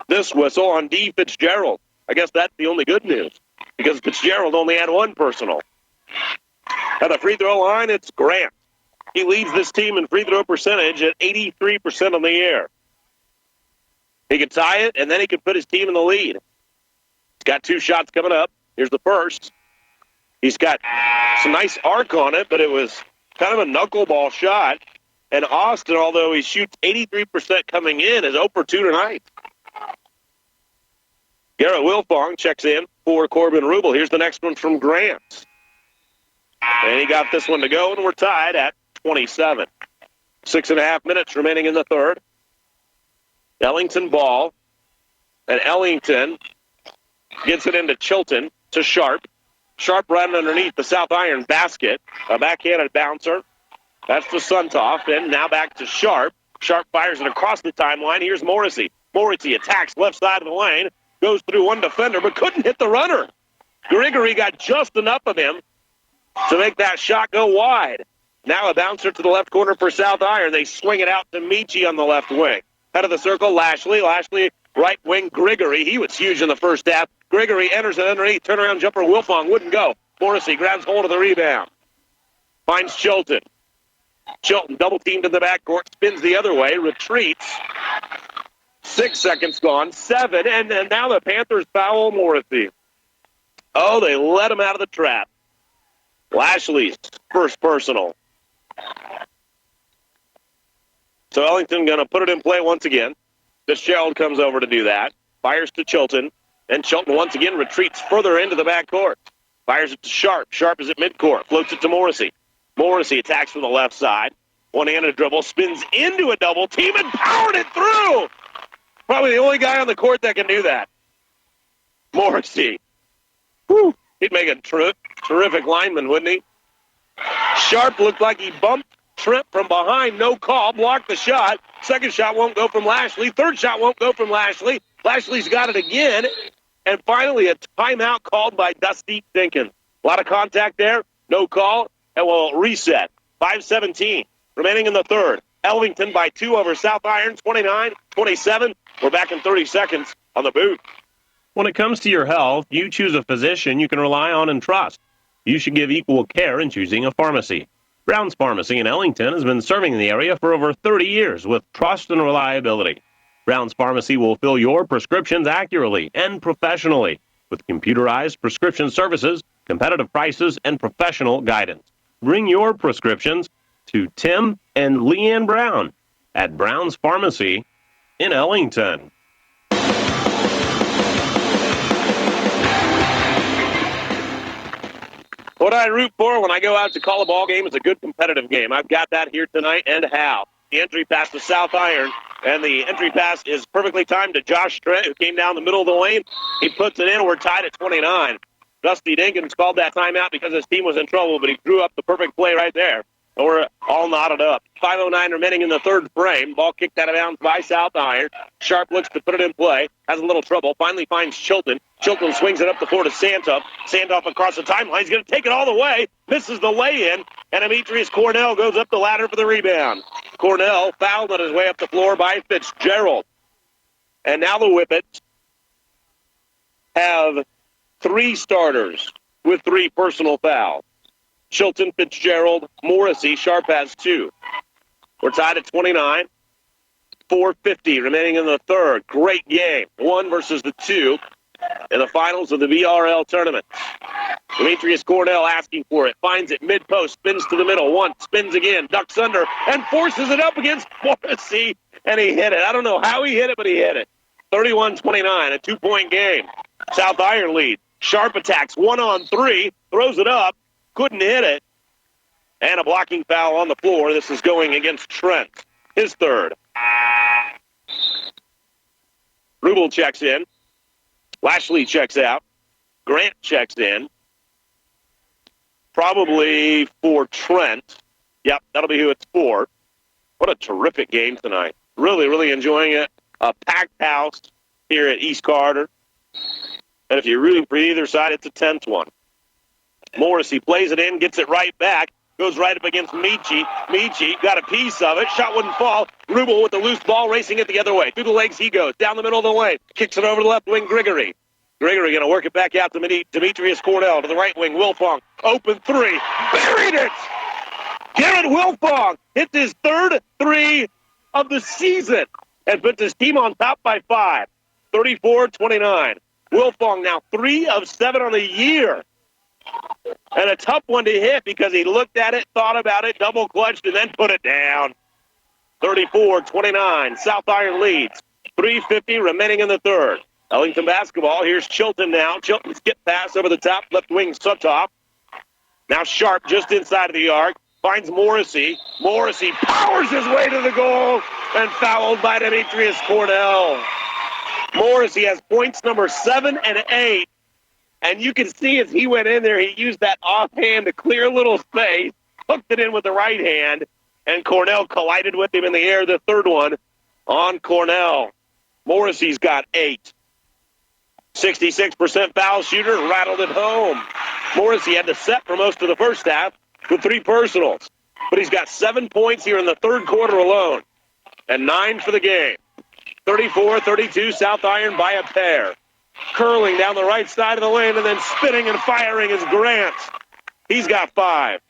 This whistle on D. Fitzgerald. I guess that's the only good news, because Fitzgerald only had 1 personal. At the free throw line, it's Grant. He leads this team in free throw percentage at 83% on the year. He can tie it, and then he can put his team in the lead. He's got 2 shots coming up. Here's the first. He's got some nice arc on it, but it was kind of a knuckleball shot. And Austin, although he shoots 83% coming in, is 0 for 2 tonight. Garrett Wilfong checks in for Corbin Rubel. Here's the next one from Grant. And he got this one to go, and we're tied at 27. 6.5 minutes remaining in the third. Ellington ball. And Ellington gets it into Chilton to Sharp. Sharp running underneath the South Iron basket. A backhanded bouncer. That's to Suntoff. And now back to Sharp. Sharp fires it across the timeline. Here's Morrissey. Morrissey attacks left side of the lane. Goes through 1 defender, but couldn't hit the runner. Grigory got just enough of him to make that shot go wide. Now a bouncer to the left corner for South Iron. They swing it out to Michi on the left wing. Head of the circle, Lashley. Lashley, right wing, Grigory. He was huge in the first half. Grigory enters it underneath. Turnaround jumper, Wilfong wouldn't go. Morrissey grabs hold of the rebound. Finds Chilton. Chilton double-teamed in the backcourt. Spins the other way. Retreats. 6 seconds gone. 7. And now the Panthers foul Morrissey. Oh, they let him out of the trap. Lashley's first personal. So Ellington going to put it in play once again. Fitzgerald comes over to do that. Fires to Chilton. And Chilton once again retreats further into the backcourt. Fires it to Sharp. Sharp is at midcourt. Floats it to Morrissey. Morrissey attacks from the left side. One-handed dribble. Spins into a double team and powered it through. Probably the only guy on the court that can do that. Morrissey. Whew. He'd make a terrific lineman, wouldn't he? Sharp looked like he bumped Trent from behind. No call. Blocked the shot. Second shot won't go from Lashley. Third shot won't go from Lashley. Lashley's got it again. And finally, a timeout called by Dusty Dinkins. A lot of contact there. No call. And we'll reset. 5:17 remaining in the third. Ellington by 2 over South Iron, 29-27. We're back in 30 seconds on the boot. When it comes to your health, you choose a physician you can rely on and trust. You should give equal care in choosing a pharmacy. Brown's Pharmacy in Ellington has been serving the area for over 30 years with trust and reliability. Brown's Pharmacy will fill your prescriptions accurately and professionally with computerized prescription services, competitive prices, and professional guidance. Bring your prescriptions to Tim and Leanne Brown at Brown's Pharmacy in Ellington. What I root for when I go out to call a ball game is a good competitive game. I've got that here tonight, and how. The entry pass to South Iron, and the entry pass is perfectly timed to Josh Trent, who came down the middle of the lane. He puts it in. We're tied at 29. Dusty Dinkins called that timeout because his team was in trouble, but he drew up the perfect play right there. And we're all knotted up. 5:09 remaining in the third frame. Ball kicked out of bounds by South Iron. Sharp looks to put it in play. Has a little trouble. Finally finds Chilton. Chilton swings it up the floor to Santoff. Santoff across the timeline. He's going to take it all the way. Misses the lay-in. And Demetrius Cornell goes up the ladder for the rebound. Cornell fouled on his way up the floor by Fitzgerald. And now the Whippets have 3 starters with 3 personal fouls. Chilton, Fitzgerald, Morrissey. Sharp has 2. We're tied at 29. 4:50 remaining in the third. Great game. 1 versus the 2 in the finals of the VRL tournament. Demetrius Cornell asking for it. Finds it mid-post. Spins to the middle. Once. Spins again. Ducks under. And forces it up against Morrissey. And he hit it. I don't know how he hit it, but he hit it. 31-29. A 2-point game. South Iron lead. Sharp attacks. 1-on-3. Throws it up. Couldn't hit it. And a blocking foul on the floor. This is going against Trent. His third. Rubel checks in. Lashley checks out. Grant checks in. Probably for Trent. Yep, that'll be who it's for. What a terrific game tonight. Really, really enjoying it. A packed house here at East Carter. And if you're rooting for either side, it's a tense one. Morrissey plays it in, gets it right back, goes right up against Michi. Michi got a piece of it. Shot wouldn't fall. Rubel with the loose ball, racing it the other way. Through the legs he goes. Down the middle of the lane. Kicks it over to the left wing, Grigory. Grigory going to work it back out to Demetrius Cornell. To the right wing, Wilfong. Open 3. Buried it! Garrett Wilfong hits his third 3 of the season and puts his team on top by 5. 34-29. Wilfong now 3 of 7 on the year. And a tough one to hit because he looked at it, thought about it, double clutched, and then put it down. 34-29. South Iron leads. 3:50 remaining in the third. Ellington basketball. Here's Chilton now. Chilton skip pass over the top. Left wing Suttoff. Now Sharp just inside of the arc. Finds Morrissey. Morrissey powers his way to the goal and fouled by Demetrius Cornell. Morrissey has points number 7 and 8. And you can see as he went in there, he used that offhand to clear a little space, hooked it in with the right hand, and Cornell collided with him in the air, the third one on Cornell. Morrissey's got 8. 66% foul shooter, rattled it home. Morrissey had to set for most of the first half with 3 personals. but he's got 7 points here in the third quarter alone, and 9 for the game. 34-32, South Iron by a pair. Curling down the right side of the lane and then spinning and firing is Grant. He's got 5.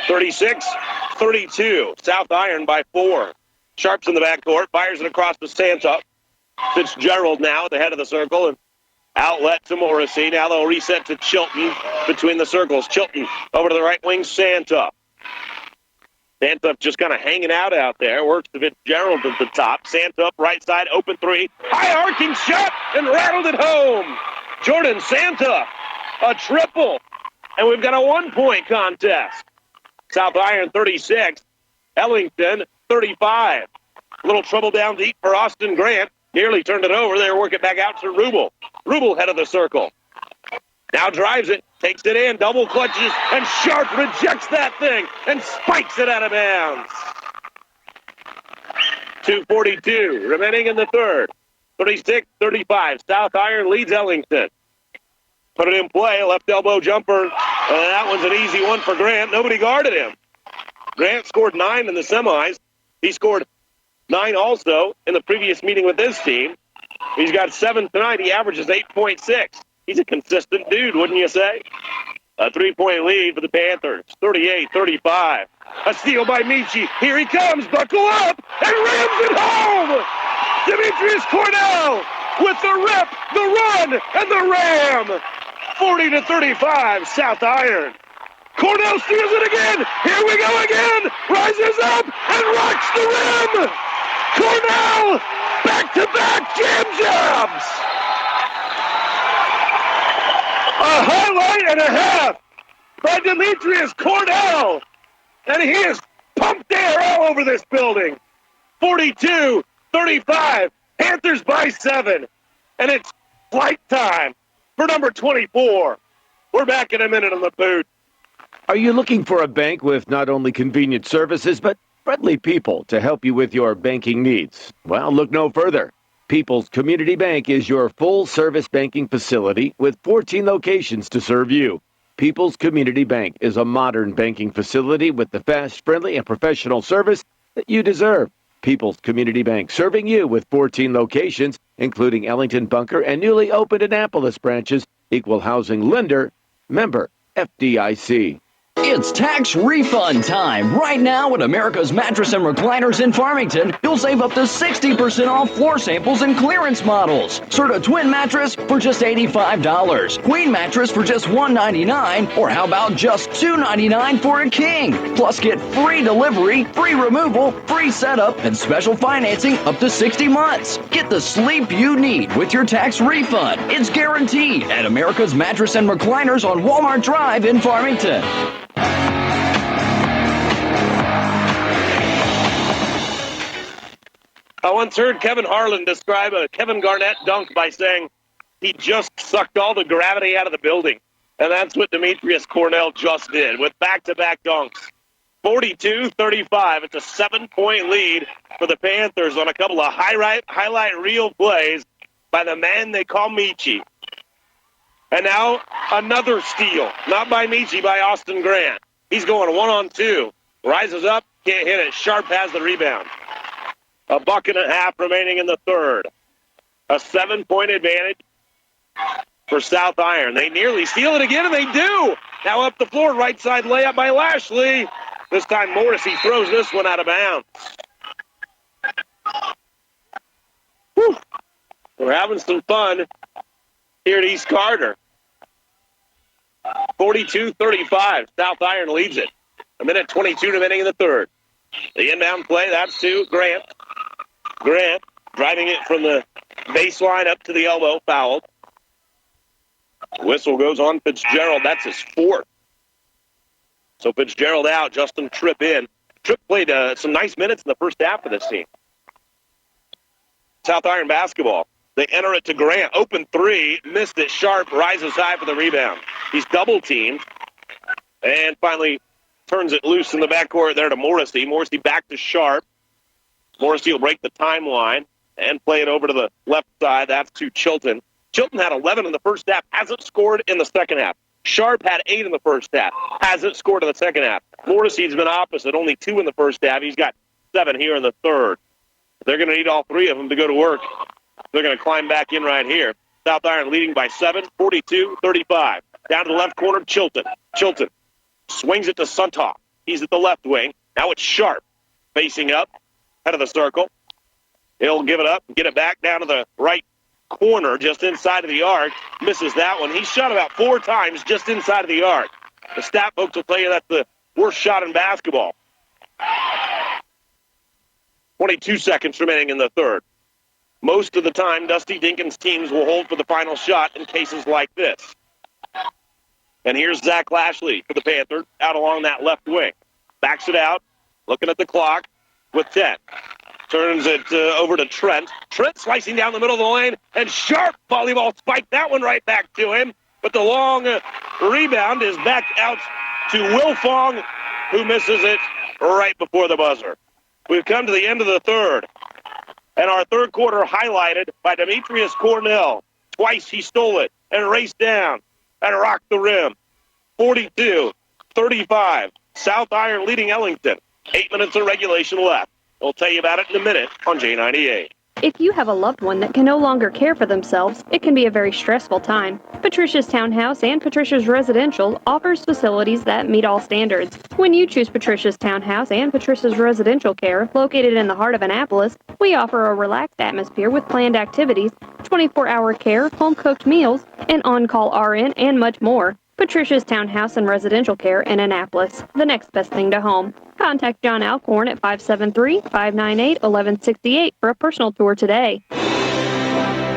36-32, South Iron by 4. Sharp's in the backcourt, fires it across to Santa. Fitzgerald now at the head of the circle, and outlet to Morrissey. Now they'll reset to Chilton between the circles. Chilton over to the right wing, Santa. Santa just kind of hanging out there. Works to Fitzgerald at the top. Santa up right side, open three. High arcing shot and rattled it home. Jordan Santa, a triple. And we've got a 1-point contest. South Iron 36, Ellington 35. A little trouble down deep for Austin Grant. Nearly turned it over. They work it back out to Rubel. Rubel head of the circle. Now drives it, takes it in, double clutches, and Sharp rejects that thing and spikes it out of bounds. 2:42 remaining in the third. 36-35. South Iron leads Ellington. Put it in play, left elbow jumper. That one's an easy one for Grant. Nobody guarded him. Grant scored 9 in the semis. He scored 9 also in the previous meeting with this team. He's got 7 tonight. He averages 8.6. He's a consistent dude, wouldn't you say? A 3-point lead for the Panthers, 38-35. A steal by Michi. Here he comes, buckle up, and rams it home! Demetrius Cornell with the rip, the run, and the ram! 40-35, South Iron. Cornell steals it again. Here we go again. Rises up and rocks the rim. Cornell, back-to-back jam jobs. A highlight and a half by Demetrius Cornell. And he is pumped air all over this building. 42-35, Panthers by 7. And it's flight time for number 24. We're back in a minute on the boot. Are you looking for a bank with not only convenient services, but friendly people to help you with your banking needs? Well, look no further. People's Community Bank is your full-service banking facility with 14 locations to serve you. People's Community Bank is a modern banking facility with the fast, friendly, and professional service that you deserve. People's Community Bank serving you with 14 locations, including Ellington, Bunker, and newly opened Annapolis branches. Equal housing lender, member FDIC. It's tax refund time. Right now at America's Mattress and Recliners in Farmington, you'll save up to 60% off floor samples and clearance models. Serta twin mattress for just $85. Queen mattress for just $199. Or how about just $299 for a king? Plus get free delivery, free removal, free setup, and special financing up to 60 months. Get the sleep you need with your tax refund. It's guaranteed at America's Mattress and Recliners on Walmart Drive in Farmington. I once heard Kevin Harlan describe a Kevin Garnett dunk by saying he just sucked all the gravity out of the building. And that's what Demetrius Cornell just did with back-to-back dunks. 42-35. It's a 7-point lead for the Panthers on a couple of highlight reel plays by the man they call Michi. And now another steal, not by Michi, by Austin Grant. He's going 1-on-2. Rises up, can't hit it. Sharp has the rebound. A buck and a half remaining in the third. A 7-point advantage for South Iron. They nearly steal it again, and they do. Now up the floor, right side layup by Lashley. This time Morrissey throws this one out of bounds. Whew. We're having some fun here at East Carter. 42-35. South Iron leads it. A minute 22 remaining in the third. The inbound play, that's to Grant. Grant driving it from the baseline up to the elbow, fouled. Whistle goes on Fitzgerald. That's his fourth. So Fitzgerald out, Justin Tripp in. Tripp played some nice minutes in the first half of this team. South Iron basketball. They enter it to Grant. Open three, missed it. Sharp rises high for the rebound. He's double-teamed. And finally turns it loose in the backcourt there to Morrissey. Morrissey back to Sharp. Morrissey will break the timeline and play it over to the left side. That's to Chilton. Chilton had 11 in the first half, hasn't scored in the second half. Sharp had 8 in the first half. Hasn't scored in the second half. Morrissey's been opposite. Only 2 in the first half. He's got 7 here in the third. They're going to need all 3 of them to go to work. They're going to climb back in right here. South Iron leading by 7, 42-35. Down to the left corner, Chilton. Chilton swings it to Suntop. He's at the left wing. Now it's Sharp facing up, head of the circle. He'll give it up and get it back down to the right corner, just inside of the arc. Misses that one. He shot about 4 times just inside of the arc. The stat folks will tell you that's the worst shot in basketball. 22 seconds remaining in the third. Most of the time, Dusty Dinkins' teams will hold for the final shot in cases like this. And here's Zach Lashley for the Panthers, out along that left wing. Backs it out, looking at the clock with 10. Turns it over to Trent. Trent slicing down the middle of the lane, and Sharp volleyball spiked that one right back to him. But the long rebound is back out to Will Fong, who misses it right before the buzzer. We've come to the end of the third, and our third quarter highlighted by Demetrius Cornell. Twice he stole it and raced down and rocked the rim. 42-35. South Iron leading Ellington. 8 minutes of regulation left. We'll tell you about it in a minute on J98. If you have a loved one that can no longer care for themselves, it can be a very stressful time. Patricia's Townhouse and Patricia's Residential offers facilities that meet all standards. When you choose Patricia's Townhouse and Patricia's Residential Care, located in the heart of Annapolis, we offer a relaxed atmosphere with planned activities, 24-hour care, home-cooked meals, an on-call RN, and much more. Patricia's Townhouse and Residential Care in Annapolis, the next best thing to home. Contact John Alcorn at 573-598-1168 for a personal tour today.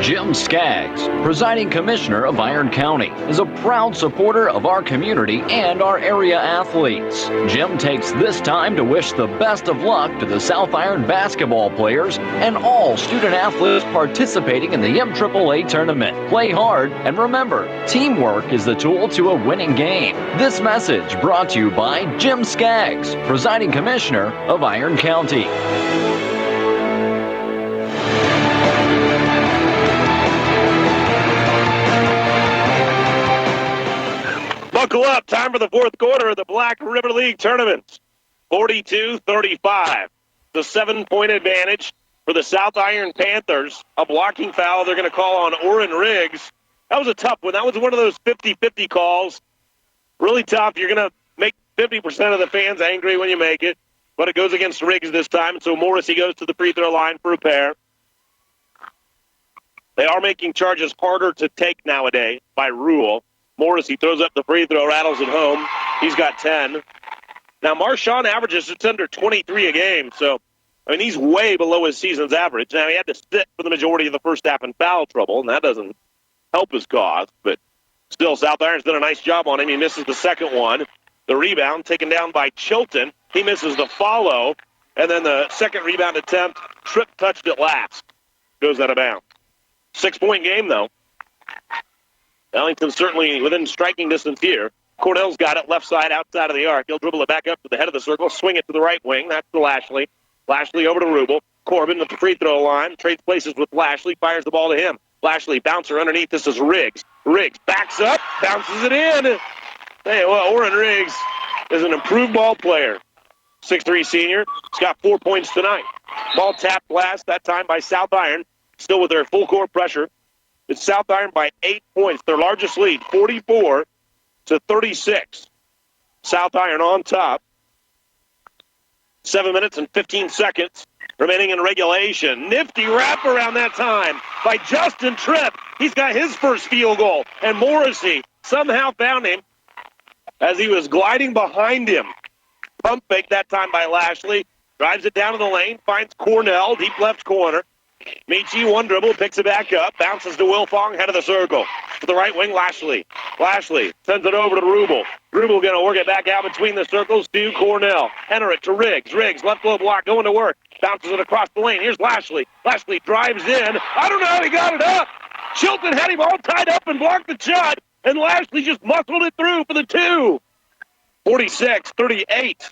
Jim Skaggs, presiding commissioner of Iron County, is a proud supporter of our community and our area athletes. Jim takes this time to wish the best of luck to the South Iron basketball players and all student athletes participating in the MAAA tournament. Play hard, and remember, teamwork is the tool to a winning game. This message brought to you by Jim Skaggs, presiding commissioner of Iron County. Buckle up. Time for the fourth quarter of the Black River League tournament. 42-35. The 7-point advantage for the South Iron Panthers. A blocking foul they're going to call on Orrin Riggs. That was a tough one. That was one of those 50-50 calls. Really tough. You're going to make 50% of the fans angry when you make it. But it goes against Riggs this time, so Morrissey goes to the free throw line for a pair. They are making charges harder to take nowadays by rule. Morrissey throws up the free throw, rattles it home. He's got 10. Now, Marshawn averages just under 23 a game, so, he's way below his season's average. Now, he had to sit for the majority of the first half in foul trouble, and that doesn't help his cause, but still, South Iron's done a nice job on him. He misses the second one. The rebound taken down by Chilton. He misses the follow, and then the second rebound attempt, Tripp touched it last. Goes out of bounds. 6-point game, though. Ellington's certainly within striking distance here. Cornell's got it left side outside of the arc. He'll dribble it back up to the head of the circle, swing it to the right wing. That's to Lashley. Lashley over to Rubel. Corbin at the free throw line. Trades places with Lashley. Fires the ball to him. Lashley, bouncer underneath. This is Riggs. Riggs backs up, bounces it in. Hey, well, Orrin Riggs is an improved ball player. 6'3" senior. He's got 4 points tonight. Ball tapped last, that time by South Iron. Still with their full court pressure. It's South Iron by 8 points, their largest lead, 44-36. South Iron on top. 7 minutes and 15 seconds remaining in regulation. Nifty wraparound that time by Justin Tripp. He's got his first field goal. And Morrissey somehow found him as he was gliding behind him. Pump fake that time by Lashley. Drives it down to the lane, finds Cornell, deep left corner. Michi, one dribble, picks it back up, bounces to Will Fong, head of the circle. To the right wing, Lashley. Lashley sends it over to Rubel. Rubel going to work it back out between the circles to Cornell. Enter it to Riggs. Riggs, left low block, going to work. Bounces it across the lane. Here's Lashley. Lashley drives in. I don't know how he got it up. Chilton had him all tied up and blocked the shot, and Lashley just muscled it through for the two. 46-38.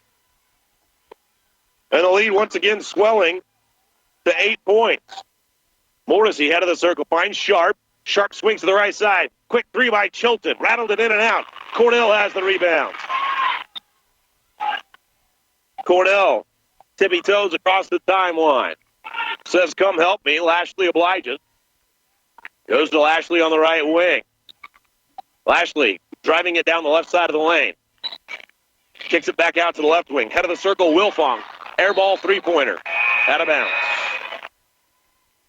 And the lead once again swelling to 8 points. Morrissey, head of the circle, finds Sharp. Sharp swings to the right side. Quick three by Chilton. Rattled it in and out. Cornell has the rebound. Cornell tippy toes across the timeline. Says, come help me. Lashley obliges. Goes to Lashley on the right wing. Lashley driving it down the left side of the lane. Kicks it back out to the left wing. Head of the circle, Wilfong. Air ball three-pointer. Out of bounds.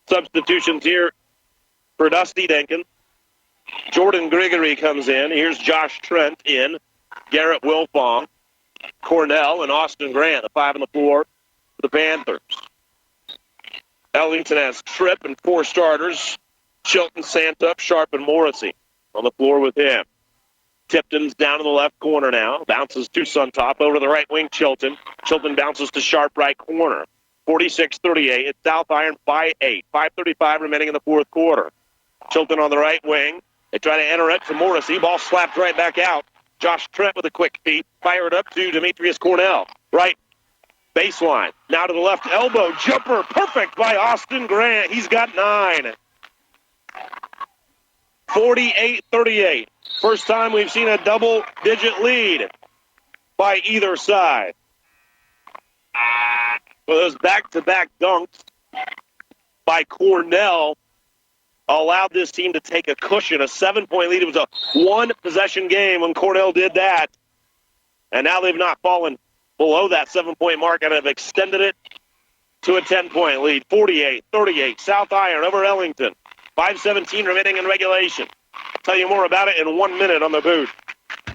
Substitutions here for Dusty Denkin. Jordan Grigory comes in. Here's Josh Trent in. Garrett Wilfong. Cornell and Austin Grant, the 5 on the floor for the Panthers. Ellington has Tripp and 4 starters. Chilton, Santup, Sharp, and Morrissey on the floor with him. Tipton's down in the left corner now. Bounces to Suntop over to the right wing, Chilton. Chilton bounces to Sharp right corner. 46-38. It's South Iron by 8. 5:35 remaining in the fourth quarter. Chilton on the right wing. They try to enter it to Morrissey. Ball slapped right back out. Josh Trent with a quick feed. Fire it up to Demetrius Cornell. Right baseline. Now to the left elbow. Jumper. Perfect by Austin Grant. He's got 9. 48-38. First time we've seen a double-digit lead by either side. Well, those back-to-back dunks by Cornell allowed this team to take a cushion, a 7-point lead. It was a one-possession game when Cornell did that. And now they've not fallen below that 7-point mark and have extended it to a 10-point lead. 48-38. South Iron over Ellington. 5:17 remaining in regulation. Tell you more about it in 1 minute on the booth.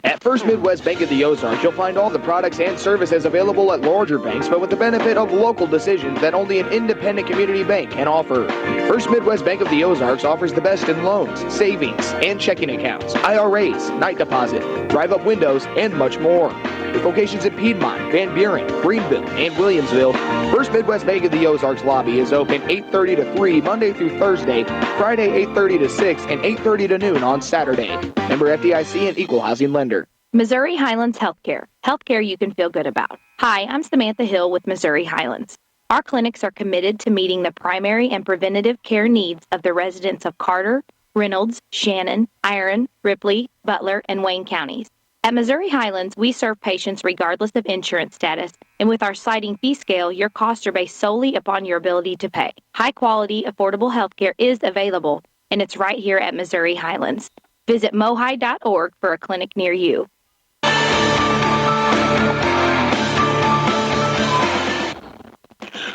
At First Midwest Bank of the Ozarks, you'll find all the products and services available at larger banks, but with the benefit of local decisions that only an independent community bank can offer. First Midwest Bank of the Ozarks offers the best in loans, savings, and checking accounts, IRAs, night deposit, drive-up windows, and much more. With locations in Piedmont, Van Buren, Greenville, and Williamsville, First Midwest Bank of the Ozarks lobby is open 8:30 to 3 Monday through Thursday, Friday 8:30 to 6, and 8:30 to noon on Saturday. Member FDIC and equal housing lender. Missouri Highlands Healthcare. Healthcare you can feel good about. Hi, I'm Samantha Hill with Missouri Highlands. Our clinics are committed to meeting the primary and preventative care needs of the residents of Carter, Reynolds, Shannon, Iron, Ripley, Butler, and Wayne counties. At Missouri Highlands, we serve patients regardless of insurance status, and with our sliding fee scale, your costs are based solely upon your ability to pay. High-quality, affordable healthcare is available, and it's right here at Missouri Highlands. Visit mohi.org for a clinic near you.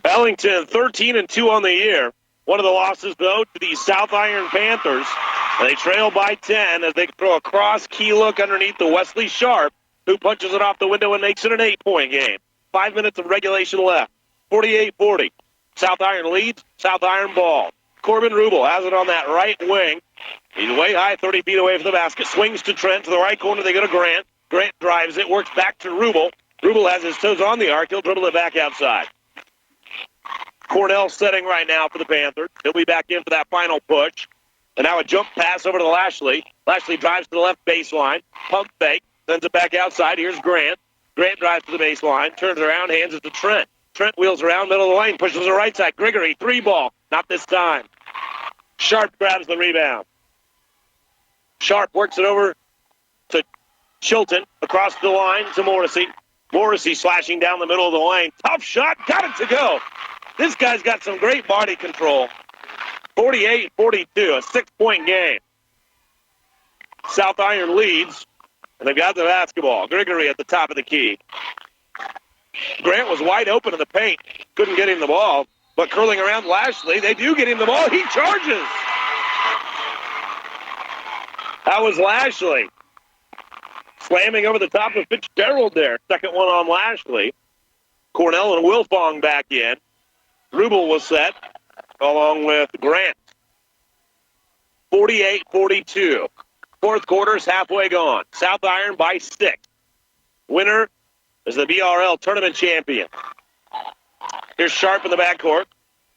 Ellington 13-2 on the year. One of the losses, though, to the South Iron Panthers. And they trail by 10 as they throw a cross-key look underneath to Wesley Sharp, who punches it off the window and makes it an 8-point game. 5 minutes of regulation left. 48-40. South Iron leads. South Iron ball. Corbin Rubel has it on that right wing. He's way high, 30 feet away from the basket. Swings to Trent to the right corner. They go to Grant. Grant drives it, works back to Rubel. Rubel has his toes on the arc. He'll dribble it back outside. Cornell setting right now for the Panthers. He'll be back in for that final push. And now a jump pass over to Lashley. Lashley drives to the left baseline. Pump fake. Sends it back outside. Here's Grant. Grant drives to the baseline. Turns around. Hands it to Trent. Trent wheels around middle of the lane. Pushes the right side. Grigory, 3-ball. Not this time. Sharp grabs the rebound. Sharp works it over to Chilton. Across the line to Morrissey. Morrissey slashing down the middle of the lane. Tough shot. Got it to go. This guy's got some great body control. 48-42, a 6-point game. South Iron leads, and they've got the basketball. Grigory at the top of the key. Grant was wide open in the paint. Couldn't get him the ball, but curling around Lashley, they do get him the ball. He charges. That was Lashley. Slamming over the top of Fitzgerald there. Second one on Lashley. Cornell and Wilfong back in. Rubel was set, along with Grant. 48-42. Fourth quarter's halfway gone. South Iron by 6. Winner is the BRL tournament champion. Here's Sharp in the backcourt.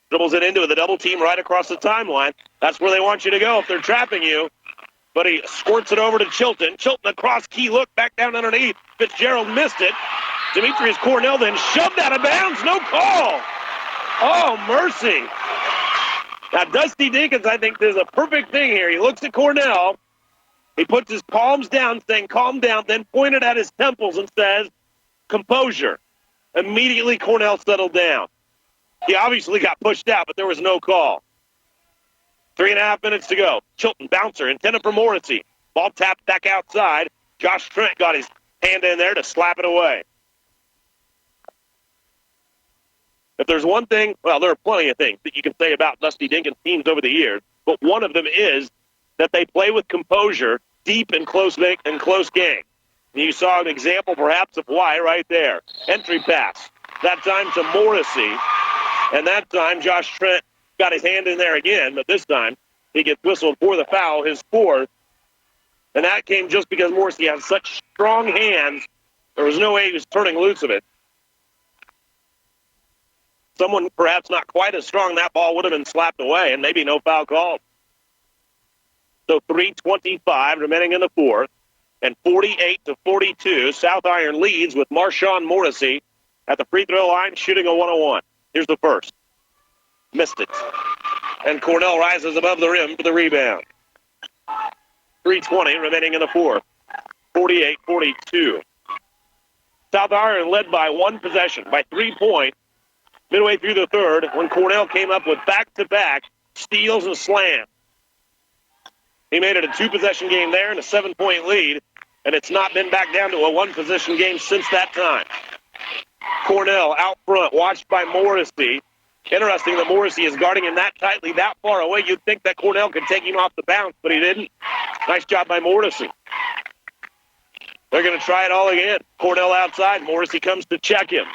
Dribbles it into the double team right across the timeline. That's where they want you to go if they're trapping you. But he squirts it over to Chilton. Chilton across key look back down underneath. Fitzgerald missed it. Demetrius Cornell then shoved out of bounds. No call. Oh, mercy. Now, Dusty Dinkins, I think, does a perfect thing here. He looks at Cornell, He puts his palms down, saying, calm down, then pointed at his temples and says, composure. Immediately, Cornell settled down. He obviously got pushed out, but there was no call. 3.5 minutes to go. Chilton bouncer intended for Morrissey. Ball tapped back outside. Josh Trent got his hand in there to slap it away. If there's one thing, well, there are plenty of things that you can say about Dusty Dinkins teams over the years, but one of them is that they play with composure deep in close games. And you saw an example perhaps of why right there. Entry pass. That time to Morrissey. And that time Josh Trent got his hand in there again, but this time he gets whistled for the foul, his fourth. And that came just because Morrissey has such strong hands, there was no way he was turning loose of it. Someone perhaps not quite as strong, that ball would have been slapped away, and maybe no foul called. So 3:25 remaining in the fourth, and 48-42, South Iron leads with Marshawn Morrissey at the free throw line shooting a 101. Here's the first. Missed it. And Cornell rises above the rim for the rebound. 3:20 remaining in the fourth. 48-42. South Iron led by one possession, by 3 points, midway through the third, when Cornell came up with back-to-back steals and slams. He made it a two-possession game there and a 7-point lead, and it's not been back down to a one-possession game since that time. Cornell out front, watched by Morrissey. Interesting that Morrissey is guarding him that tightly, that far away. You'd think that Cornell could take him off the bounce, but he didn't. Nice job by Morrissey. They're going to try it all again. Cornell outside. Morrissey comes to check him.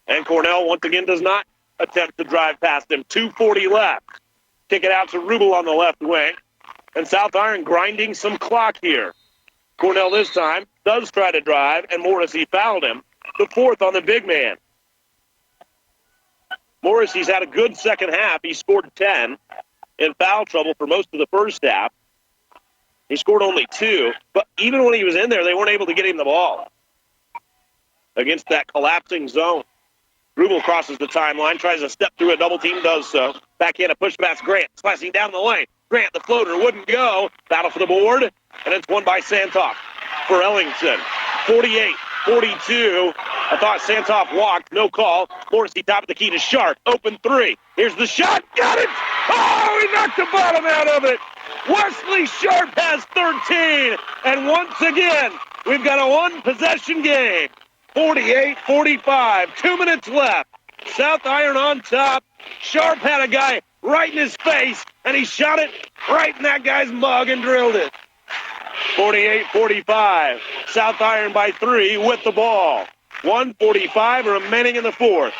And Cornell, once again, does not attempt to drive past him. 2:40 left. Kick it out to Rubel on the left wing. And South Iron grinding some clock here. Cornell this time does try to drive, and Morrissey fouled him. The fourth on the big man. Morrissey's had a good second half. He scored 10 in foul trouble for most of the first half. He scored only 2, but even when he was in there, they weren't able to get him the ball against that collapsing zone. Rubel crosses the timeline, tries to step through a double team, does so. Backhand a push pass, Grant slicing down the lane. Grant, the floater, wouldn't go. Battle for the board, and it's won by Santoff for Ellington. 48-42. I thought Santoff walked, no call. Morrissey top of the key to Sharp, open three. Here's the shot, got it! Oh, he knocked the bottom out of it. Wesley Sharp has 13, and once again, we've got a one-possession game. 48-45, 2 minutes left. South Iron on top. Sharp had a guy right in his face, and he shot it right in that guy's mug and drilled it. 48-45, South Iron by 3 with the ball. 1:45 remaining in the fourth.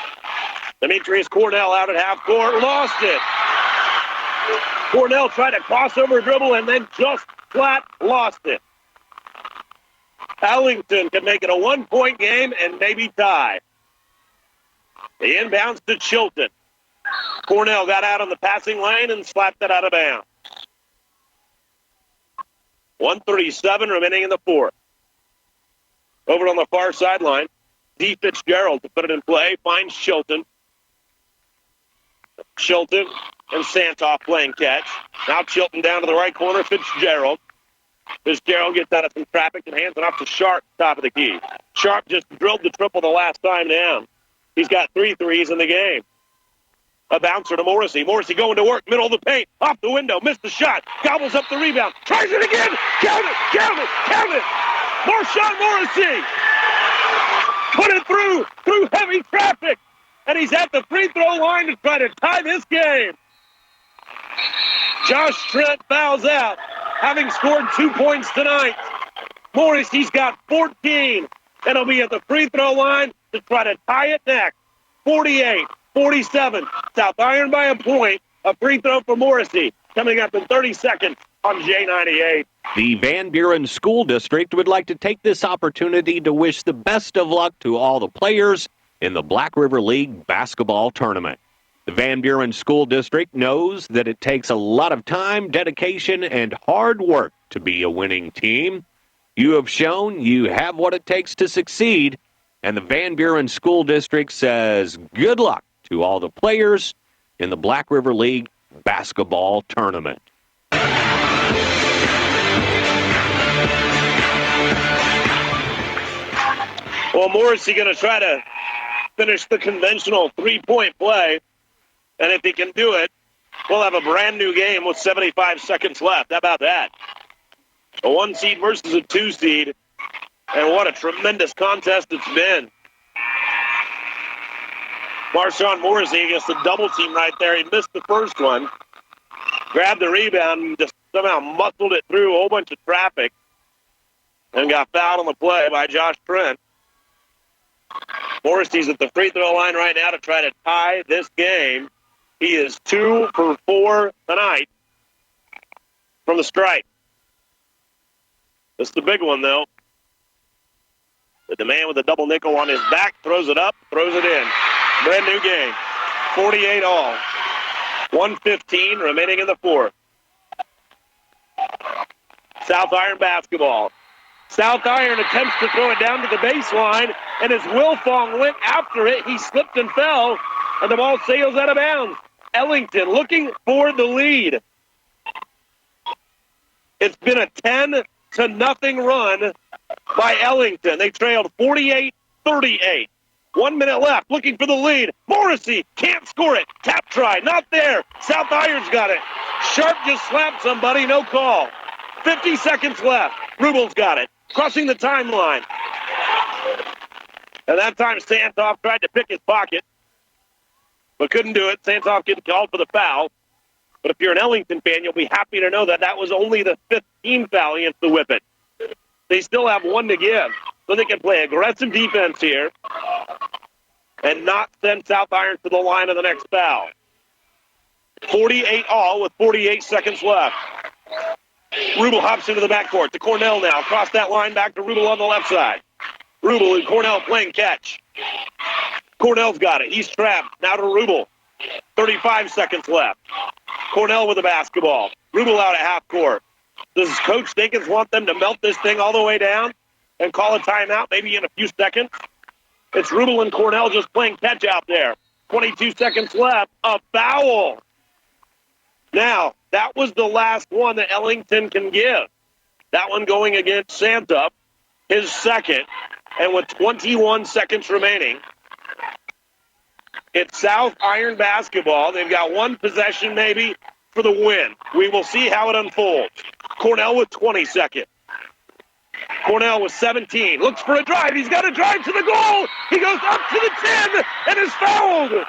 Demetrius Cornell out at half court, lost it. Cornell tried to crossover dribble and then just flat lost it. Ellington can make it a 1-point game and maybe tie. The inbounds to Chilton. Cornell got out on the passing lane and slapped it out of bounds. 1:37 remaining in the fourth. Over on the far sideline, D. Fitzgerald to put it in play, finds Chilton. Chilton and Santoff playing catch. Now Chilton down to the right corner, Fitzgerald. Fitzgerald gets out of some traffic and hands it off to Sharp, top of the key. Sharp just drilled the triple the last time down. He's got 3 threes in the game. A bouncer to Morrissey. Morrissey going to work, middle of the paint, off the window, missed the shot, gobbles up the rebound, tries it again, count it, count it, count it. Marshawn Morrissey put it through heavy traffic, and he's at the free throw line to try to tie this game. Josh Trent fouls out, having scored 2 points tonight. Morrissey's got 14, and he'll be at the free throw line to try to tie it next. 48-47, South Iron by a point. A free throw for Morrissey coming up in 30 seconds on J98. The Van Buren School District would like to take this opportunity to wish the best of luck to all the players in the Black River League basketball tournament. The Van Buren School District knows that it takes a lot of time, dedication, and hard work to be a winning team. You have shown you have what it takes to succeed, and the Van Buren School District says good luck to all the players in the Black River League basketball tournament. Well, Morrissey going to try to finish the conventional three-point play. And if he can do it, we'll have a brand new game with 75 seconds left. How about that? A 1 seed versus a 2 seed. And what a tremendous contest it's been. Marshawn Morrissey against the double team right there. He missed the first one. Grabbed the rebound and just somehow muscled it through a whole bunch of traffic. And got fouled on the play by Josh Trent. Morrissey's at the free throw line right now to try to tie this game. He is 2 for 4 tonight from the stripe. This is the big one, though. The man with the double nickel on his back throws it up, throws it in. Brand new game. 48 all. 1:15 remaining in the fourth. South Iron basketball. South Iron attempts to throw it down to the baseline, and as Wilfong went after it, he slipped and fell, and the ball sails out of bounds. Ellington looking for the lead. It's been a 10-0 run by Ellington. They trailed 48-38. 1 minute left, looking for the lead. Morrissey can't score it. Tap try, not there. South Iron's got it. Sharp just slapped somebody, no call. 50 seconds left. Rubel's got it. Crossing the timeline. And that time Santoff tried to pick his pocket, but couldn't do it. Santoff getting called for the foul. But if you're an Ellington fan, you'll be happy to know that that was only the 15th foul against the Whippet. They still have one to give, so they can play aggressive defense here and not send South Iron to the line of the next foul. 48 all with 48 seconds left. Rubel hops into the backcourt to Cornell now. Across that line back to Rubel on the left side. Rubel and Cornell playing catch. Cornell's got it. He's trapped. Now to Rubel. 35 seconds left. Cornell with the basketball. Rubel out at half court. Does Coach Dinkins want them to melt this thing all the way down and call a timeout maybe in a few seconds? It's Rubel and Cornell just playing catch out there. 22 seconds left. A foul. Now, that was the last one that Ellington can give. That one going against Santa, his second. And with 21 seconds remaining, it's South Iron basketball. They've got one possession maybe for the win. We will see how it unfolds. Cornell with 20 seconds. Cornell with 17. Looks for a drive. He's got a drive to the goal. He goes up to the 10 and is fouled.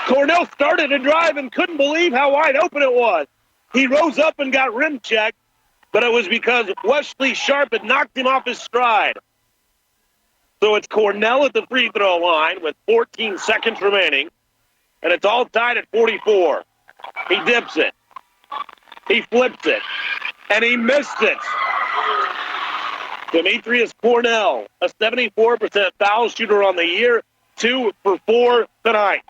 Cornell started a drive and couldn't believe how wide open it was. He rose up and got rim checked, but it was because Wesley Sharp had knocked him off his stride. So it's Cornell at the free throw line with 14 seconds remaining, and it's all tied at 44. He dips it. He flips it, and he missed it. Demetrius Cornell, a 74% foul shooter on the year, 2 for 4 tonight.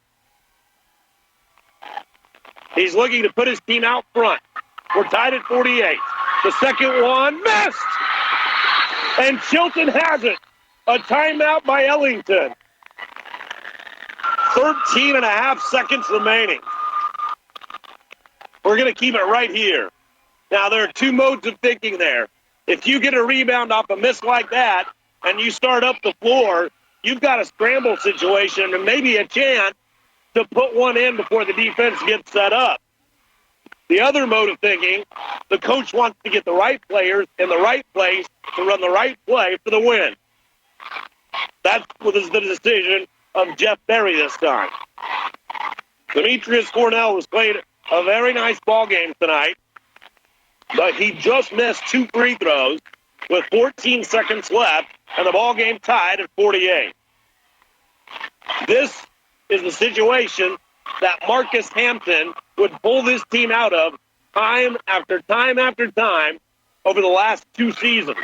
He's looking to put his team out front. We're tied at 48. The second one missed. And Chilton has it. A timeout by Ellington. 13 and a half seconds remaining. We're going to keep it right here. Now, there are two modes of thinking there. If you get a rebound off a miss like that and you start up the floor, you've got a scramble situation and maybe a chance to put one in before the defense gets set up. The other mode of thinking, the coach wants to get the right players in the right place to run the right play for the win. That was the decision of Jeff Berry this time. Demetrius Cornell has played a very nice ball game tonight, but he just missed 2 free throws with 14 seconds left, and the ball game tied at 48. This is the situation that Marcus Hampton would pull this team out of time after time after time over the last 2 seasons.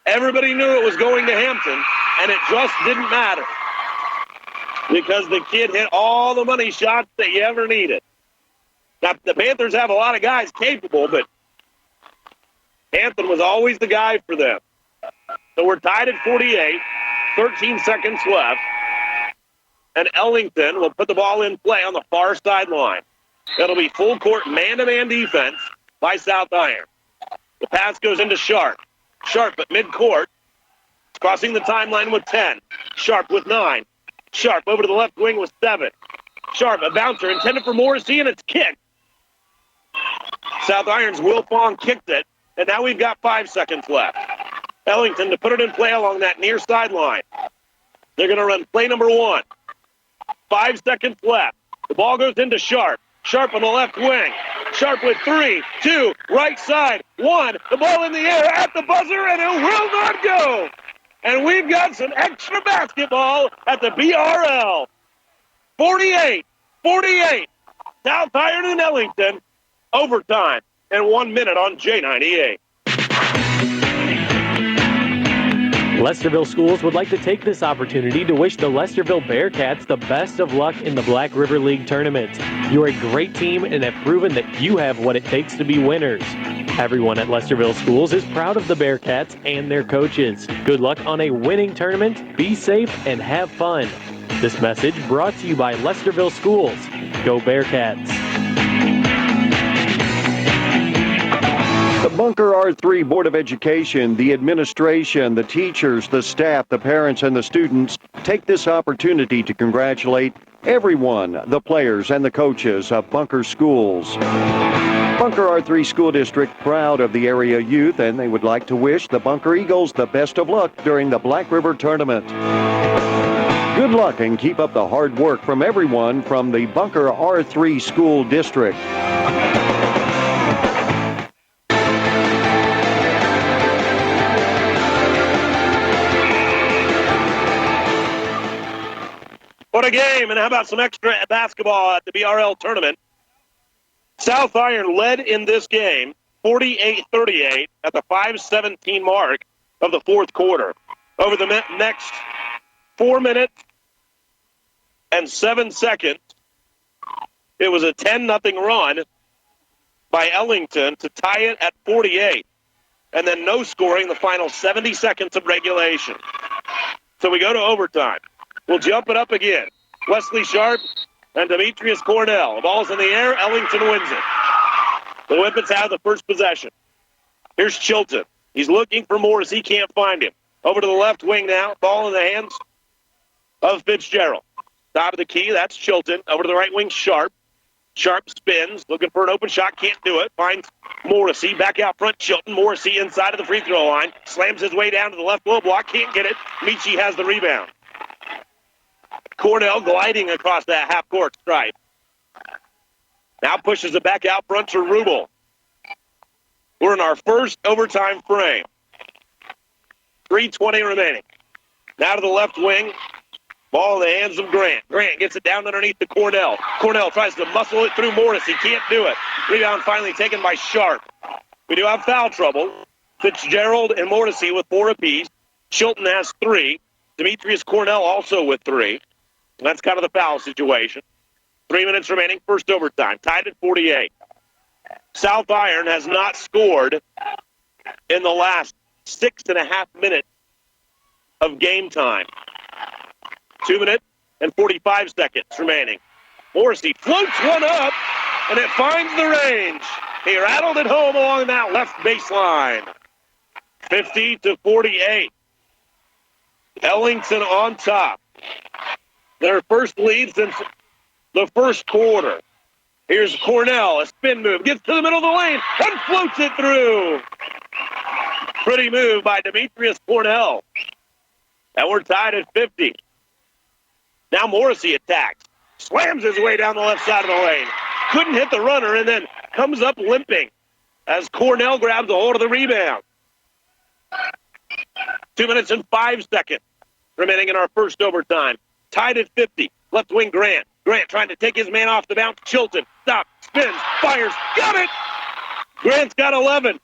Everybody knew it was going to Hampton, and it just didn't matter because the kid hit all the money shots that you ever needed. Now, the Panthers have a lot of guys capable, but Hampton was always the guy for them. So we're tied at 48, 13 seconds left, and Ellington will put the ball in play on the far sideline. It'll be full court man-to-man defense by South Iron. The pass goes into Sharp. Sharp at midcourt Crossing the timeline with 10. Sharp with 9. Sharp over to the left wing with 7. Sharp, a bouncer intended for Morrissey, and it's kicked. South Irons, Will Fong kicked it, and now we've got 5 seconds left. Ellington to put it in play along that near sideline. They're going to run play number 1. 5 seconds left. The ball goes into Sharp. Sharp on the left wing. Sharp with 3, 2, right side, 1. The ball in the air at the buzzer, and it will not go. And we've got some extra basketball at the BRL. 48-48. South Iron and Ellington. Overtime and 1 minute on J98. Lesterville Schools would like to take this opportunity to wish the Lesterville Bearcats the best of luck in the Black River League tournament. You're a great team and have proven that you have what it takes to be winners. Everyone at Lesterville Schools is proud of the Bearcats and their coaches. Good luck on a winning tournament, be safe, and have fun. This message brought to you by Lesterville Schools. Go Bearcats! The Bunker R3 Board of Education, the administration, the teachers, the staff, the parents, and the students take this opportunity to congratulate everyone, the players and the coaches of Bunker Schools. Bunker R3 School District proud of the area youth, and they would like to wish the Bunker Eagles the best of luck during the Black River Tournament. Good luck and keep up the hard work from everyone from the Bunker R3 School District. What a game, and how about some extra basketball at the BRL tournament? South Iron led in this game 48-38 at the 5:17 mark of the fourth quarter. Over the next 4 minutes and 7 seconds, it was a 10-0 run by Ellington to tie it at 48, and then no scoring the final 70 seconds of regulation. So we go to overtime. We'll jump it up again. Wesley Sharp and Demetrius Cornell. The ball's in the air. Ellington wins it. The Whippets have the first possession. Here's Chilton. He's looking for Morris. He can't find him. Over to the left wing now. Ball in the hands of Fitzgerald. Top of the key. That's Chilton. Over to the right wing. Sharp. Sharp spins. Looking for an open shot. Can't do it. Finds Morrissey. Back out front. Chilton. Morrissey inside of the free throw line. Slams his way down to the left low block. Can't get it. Michi has the rebound. Cornell gliding across that half-court stripe. Now pushes it back out front to Rubel. We're in our first overtime frame. 3:20 remaining. Now to the left wing. Ball in the hands of Grant. Grant gets it down underneath to Cornell. Cornell tries to muscle it through Morris. He can't do it. Rebound finally taken by Sharp. We do have foul trouble. Fitzgerald and Morrissey with 4 apiece. Chilton has 3. Demetrius Cornell also with 3. That's kind of the foul situation. 3 minutes remaining, first overtime. Tied at 48. South Iron has not scored in the last 6.5 minutes of game time. 2 minutes and 45 seconds remaining. Morrissey floats one up, and it finds the range. He rattled it home along that left baseline. 50-48. Ellington on top. Their first lead since the first quarter. Here's Cornell, a spin move, gets to the middle of the lane and floats it through. Pretty move by Demetrius Cornell. And we're tied at 50. Now Morrissey attacks, slams his way down the left side of the lane. Couldn't hit the runner and then comes up limping as Cornell grabs a hold of the rebound. 2 minutes and 5 seconds remaining in our first overtime. Tied at 50. Left wing Grant. Grant trying to take his man off the bounce. Chilton. Stop. Spins. Fires. Got it! Grant's got 11.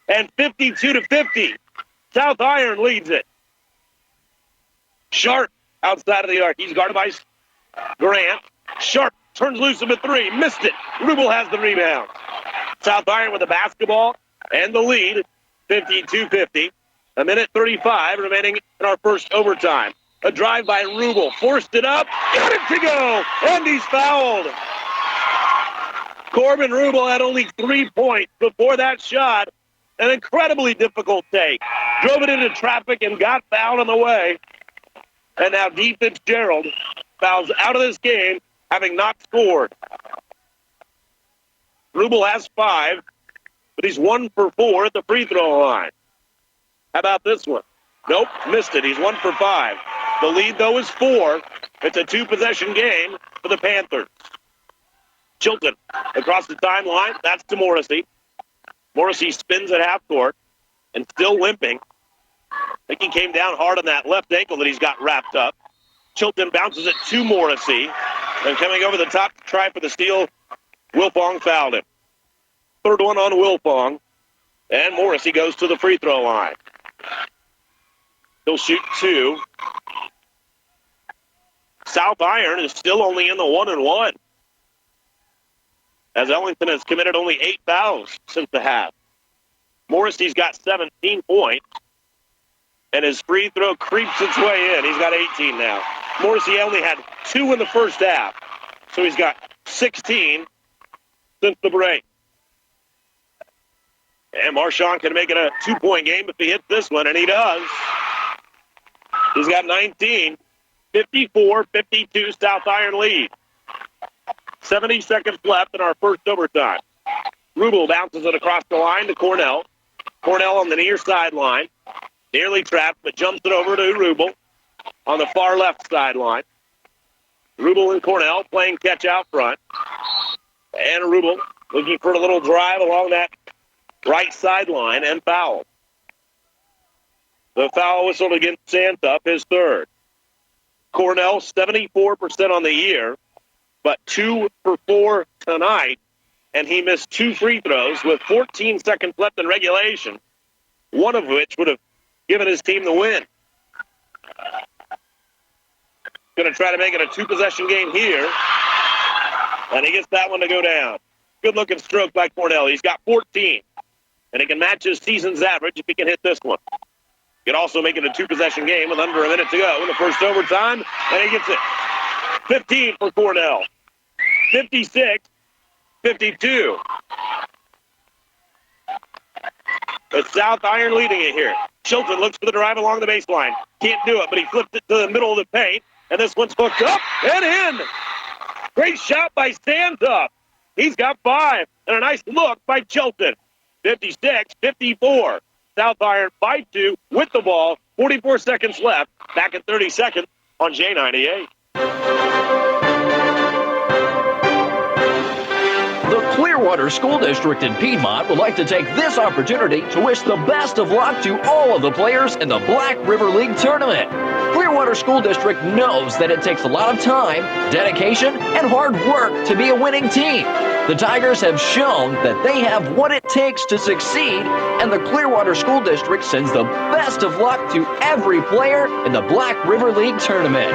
And 52-50. South Iron leads it. Sharp outside of the arc. He's guarded by Grant. Sharp turns loose of a 3. Missed it. Rubel has the rebound. South Iron with the basketball and the lead. 52-50. A minute 35 remaining in our first overtime. A drive by Rubel. Forced it up. Got it to go. And he's fouled. Corbin Rubel had only 3 points before that shot. An incredibly difficult take. drove it into traffic and got fouled on the way. And now D. Fitzgerald fouls out of this game, having not scored. Rubel has 5, but he's 1 for 4 at the free throw line. How about this one? Nope, missed it. He's 1 for 5. The lead, though, is 4. It's a 2-possession game for the Panthers. Chilton across the timeline. That's to Morrissey. Morrissey spins at half court and still limping. I think he came down hard on that left ankle that he's got wrapped up. Chilton bounces it to Morrissey. And coming over the top to try for the steal, Wilfong fouled him. Third one on Wilfong. And Morrissey goes to the free throw line. He'll shoot 2. South Iron is still only in the 1-1. As Ellington has committed only 8 fouls since the half. Morrissey's got 17 points. And his free throw creeps its way in. He's got 18 now. Morrissey only had 2 in the first half. So he's got 16 since the break. And Marchand can make it a 2-point game if he hits this one, and he does. He's got 19. 54-52 South Iron lead. 70 seconds left in our first overtime. Rubel bounces it across the line to Cornell. Cornell on the near sideline. Nearly trapped, but jumps it over to Rubel on the far left sideline. Rubel and Cornell playing catch out front. And Rubel looking for a little drive along that right sideline and foul. The foul whistled against Santup, his third. Cornell 74% on the year, but 2 for 4 tonight, and he missed 2 free throws with 14 seconds left in regulation, one of which would have given his team the win. Going to try to make it a 2-possession game here, and he gets that one to go down. Good-looking stroke by Cornell. He's got 14, and he can match his season's average if he can hit this one. He can also make it a 2-possession game with under a minute to go in the first overtime, and he gets it. 15 for Cornell. 56-52. It's South Iron leading it here. Chilton looks for the drive along the baseline. Can't do it, but he flipped it to the middle of the paint, and this one's hooked up and in. Great shot by Santup. He's got 5, and a nice look by Chilton. 56-54. South Iron by 2 with the ball. 44 seconds left. Back at 30 seconds on J98. The Clearwater School District in Piedmont would like to take this opportunity to wish the best of luck to all of the players in the Black River League tournament. Clearwater School District knows that it takes a lot of time, dedication, and hard work to be a winning team. The Tigers have shown that they have what it takes to succeed, and the Clearwater School District sends the best of luck to every player in the Black River League tournament.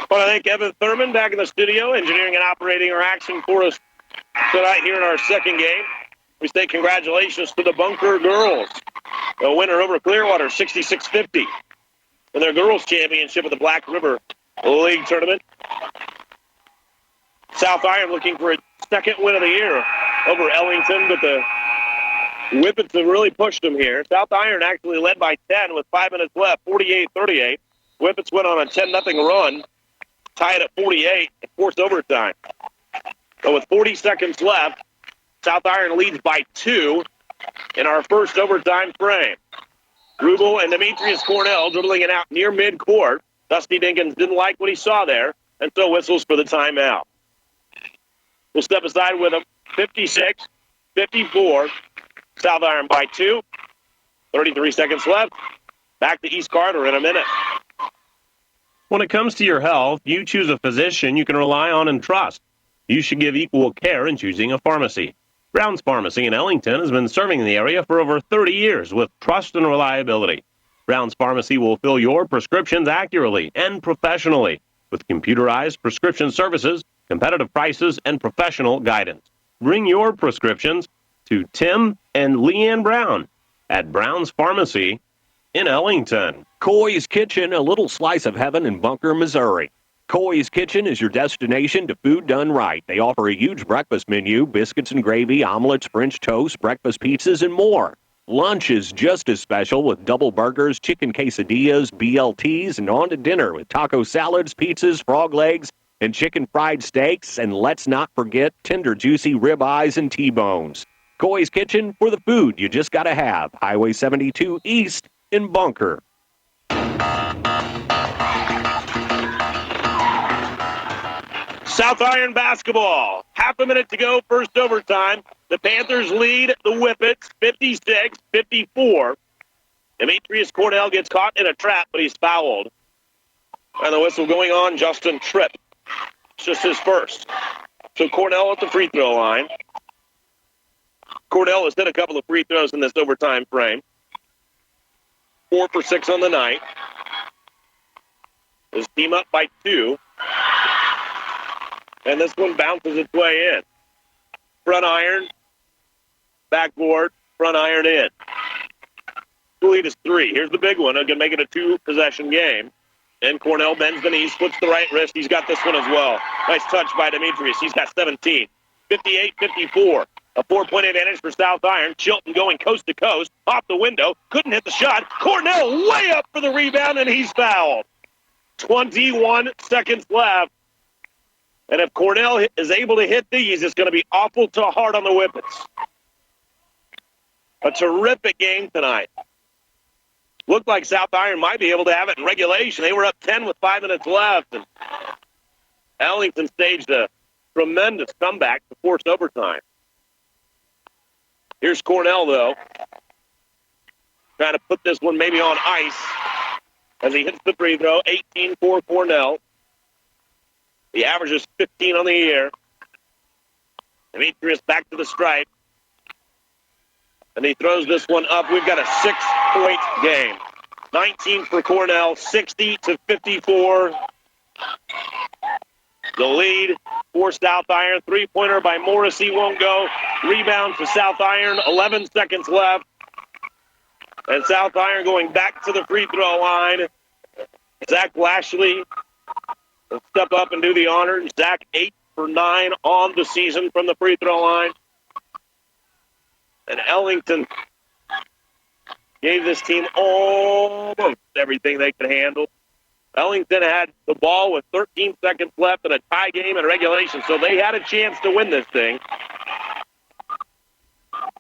I want to thank Evan Thurman back in the studio, engineering and operating our action for us tonight here in our second game. We say congratulations to the Bunker girls. The winner over Clearwater, 66-50. In their girls' championship of the Black River League tournament. South Iron looking for a second win of the year over Ellington, but the Whippets have really pushed them here. South Iron actually led by 10 with 5 minutes left, 48-38. Whippets went on a 10-0 run, tied at 48, and forced overtime. So with 40 seconds left, South Iron leads by 2 in our first overtime frame. Rubel and Demetrius Cornell dribbling it out near midcourt. Dusty Dinkins didn't like what he saw there, and so whistles for the timeout. We'll step aside with him. 56-54. South Iron by 2. 33 seconds left. Back to East Carter in a minute. When it comes to your health, you choose a physician you can rely on and trust. You should give equal care in choosing a pharmacy. Brown's Pharmacy in Ellington has been serving the area for over 30 years with trust and reliability. Brown's Pharmacy will fill your prescriptions accurately and professionally with computerized prescription services, competitive prices, and professional guidance. Bring your prescriptions to Tim and Leanne Brown at Brown's Pharmacy in Ellington. Coy's Kitchen, a little slice of heaven in Bunker, Missouri. Coy's Kitchen is your destination to food done right. They offer a huge breakfast menu, biscuits and gravy, omelets, French toast, breakfast pizzas, and more. Lunch is just as special with double burgers, chicken quesadillas, BLTs, and on to dinner with taco salads, pizzas, frog legs, and chicken fried steaks. And let's not forget tender, juicy ribeyes and T-bones. Coy's Kitchen for the food you just got to have. Highway 72 East in Bunker. South Iron basketball. Half a minute to go, first overtime. The Panthers lead the Whippets 56-54. Demetrius Cornell gets caught in a trap, but he's fouled. And the whistle going on, Justin Tripp. It's just his first. So Cornell at the free throw line. Cornell has hit a couple of free throws in this overtime frame. 4 for 6 on the night. His team up by 2. And this one bounces its way in. Front iron, backboard, front iron in. The lead is 3. Here's the big one. Going to make it a 2-possession game. And Cornell bends the knees, flips the right wrist. He's got this one as well. Nice touch by Demetrius. He's got 17. 58-54. A 4-point advantage for South Iron. Chilton going coast to coast. Off the window. Couldn't hit the shot. Cornell way up for the rebound, and he's fouled. 21 seconds left. And if Cornell is able to hit these, it's going to be awful to hard on the Whippets. A terrific game tonight. Looked like South Iron might be able to have it in regulation. They were up 10 with 5 minutes left. And Ellington staged a tremendous comeback to force overtime. Here's Cornell, though. Trying to put this one maybe on ice as he hits the free throw. 18 for Cornell. The average is 15 on the year. Demetrius back to the stripe. And he throws this one up. We've got a 6-point game. 19 for Cornell, 60-54. The lead for South Iron. 3-pointer by Morrissey won't go. Rebound for South Iron. 11 seconds left. And South Iron going back to the free throw line. Zach Lashley will step up and do the honors. Zach 8 for 9 on the season from the free throw line. And Ellington gave this team almost everything they could handle. Ellington had the ball with 13 seconds left in a tie game in regulation, so they had a chance to win this thing.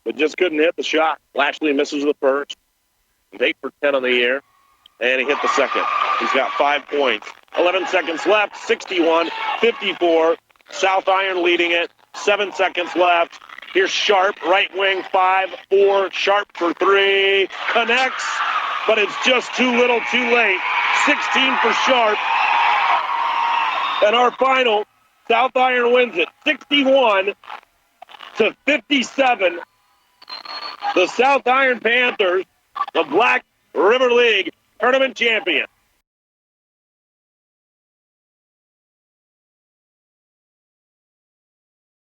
But just couldn't hit the shot. Lashley misses the first. He's 8 for 10 on the year. And he hit the second. He's got 5 points. 11 seconds left, 61-54. South Iron leading it. 7 seconds left. Here's Sharp, right wing, 5-4. Sharp for 3. Connects, but it's just too little, too late. 16 for Sharp. And our final, South Iron wins it 61-57. The South Iron Panthers, the Black River League tournament champions.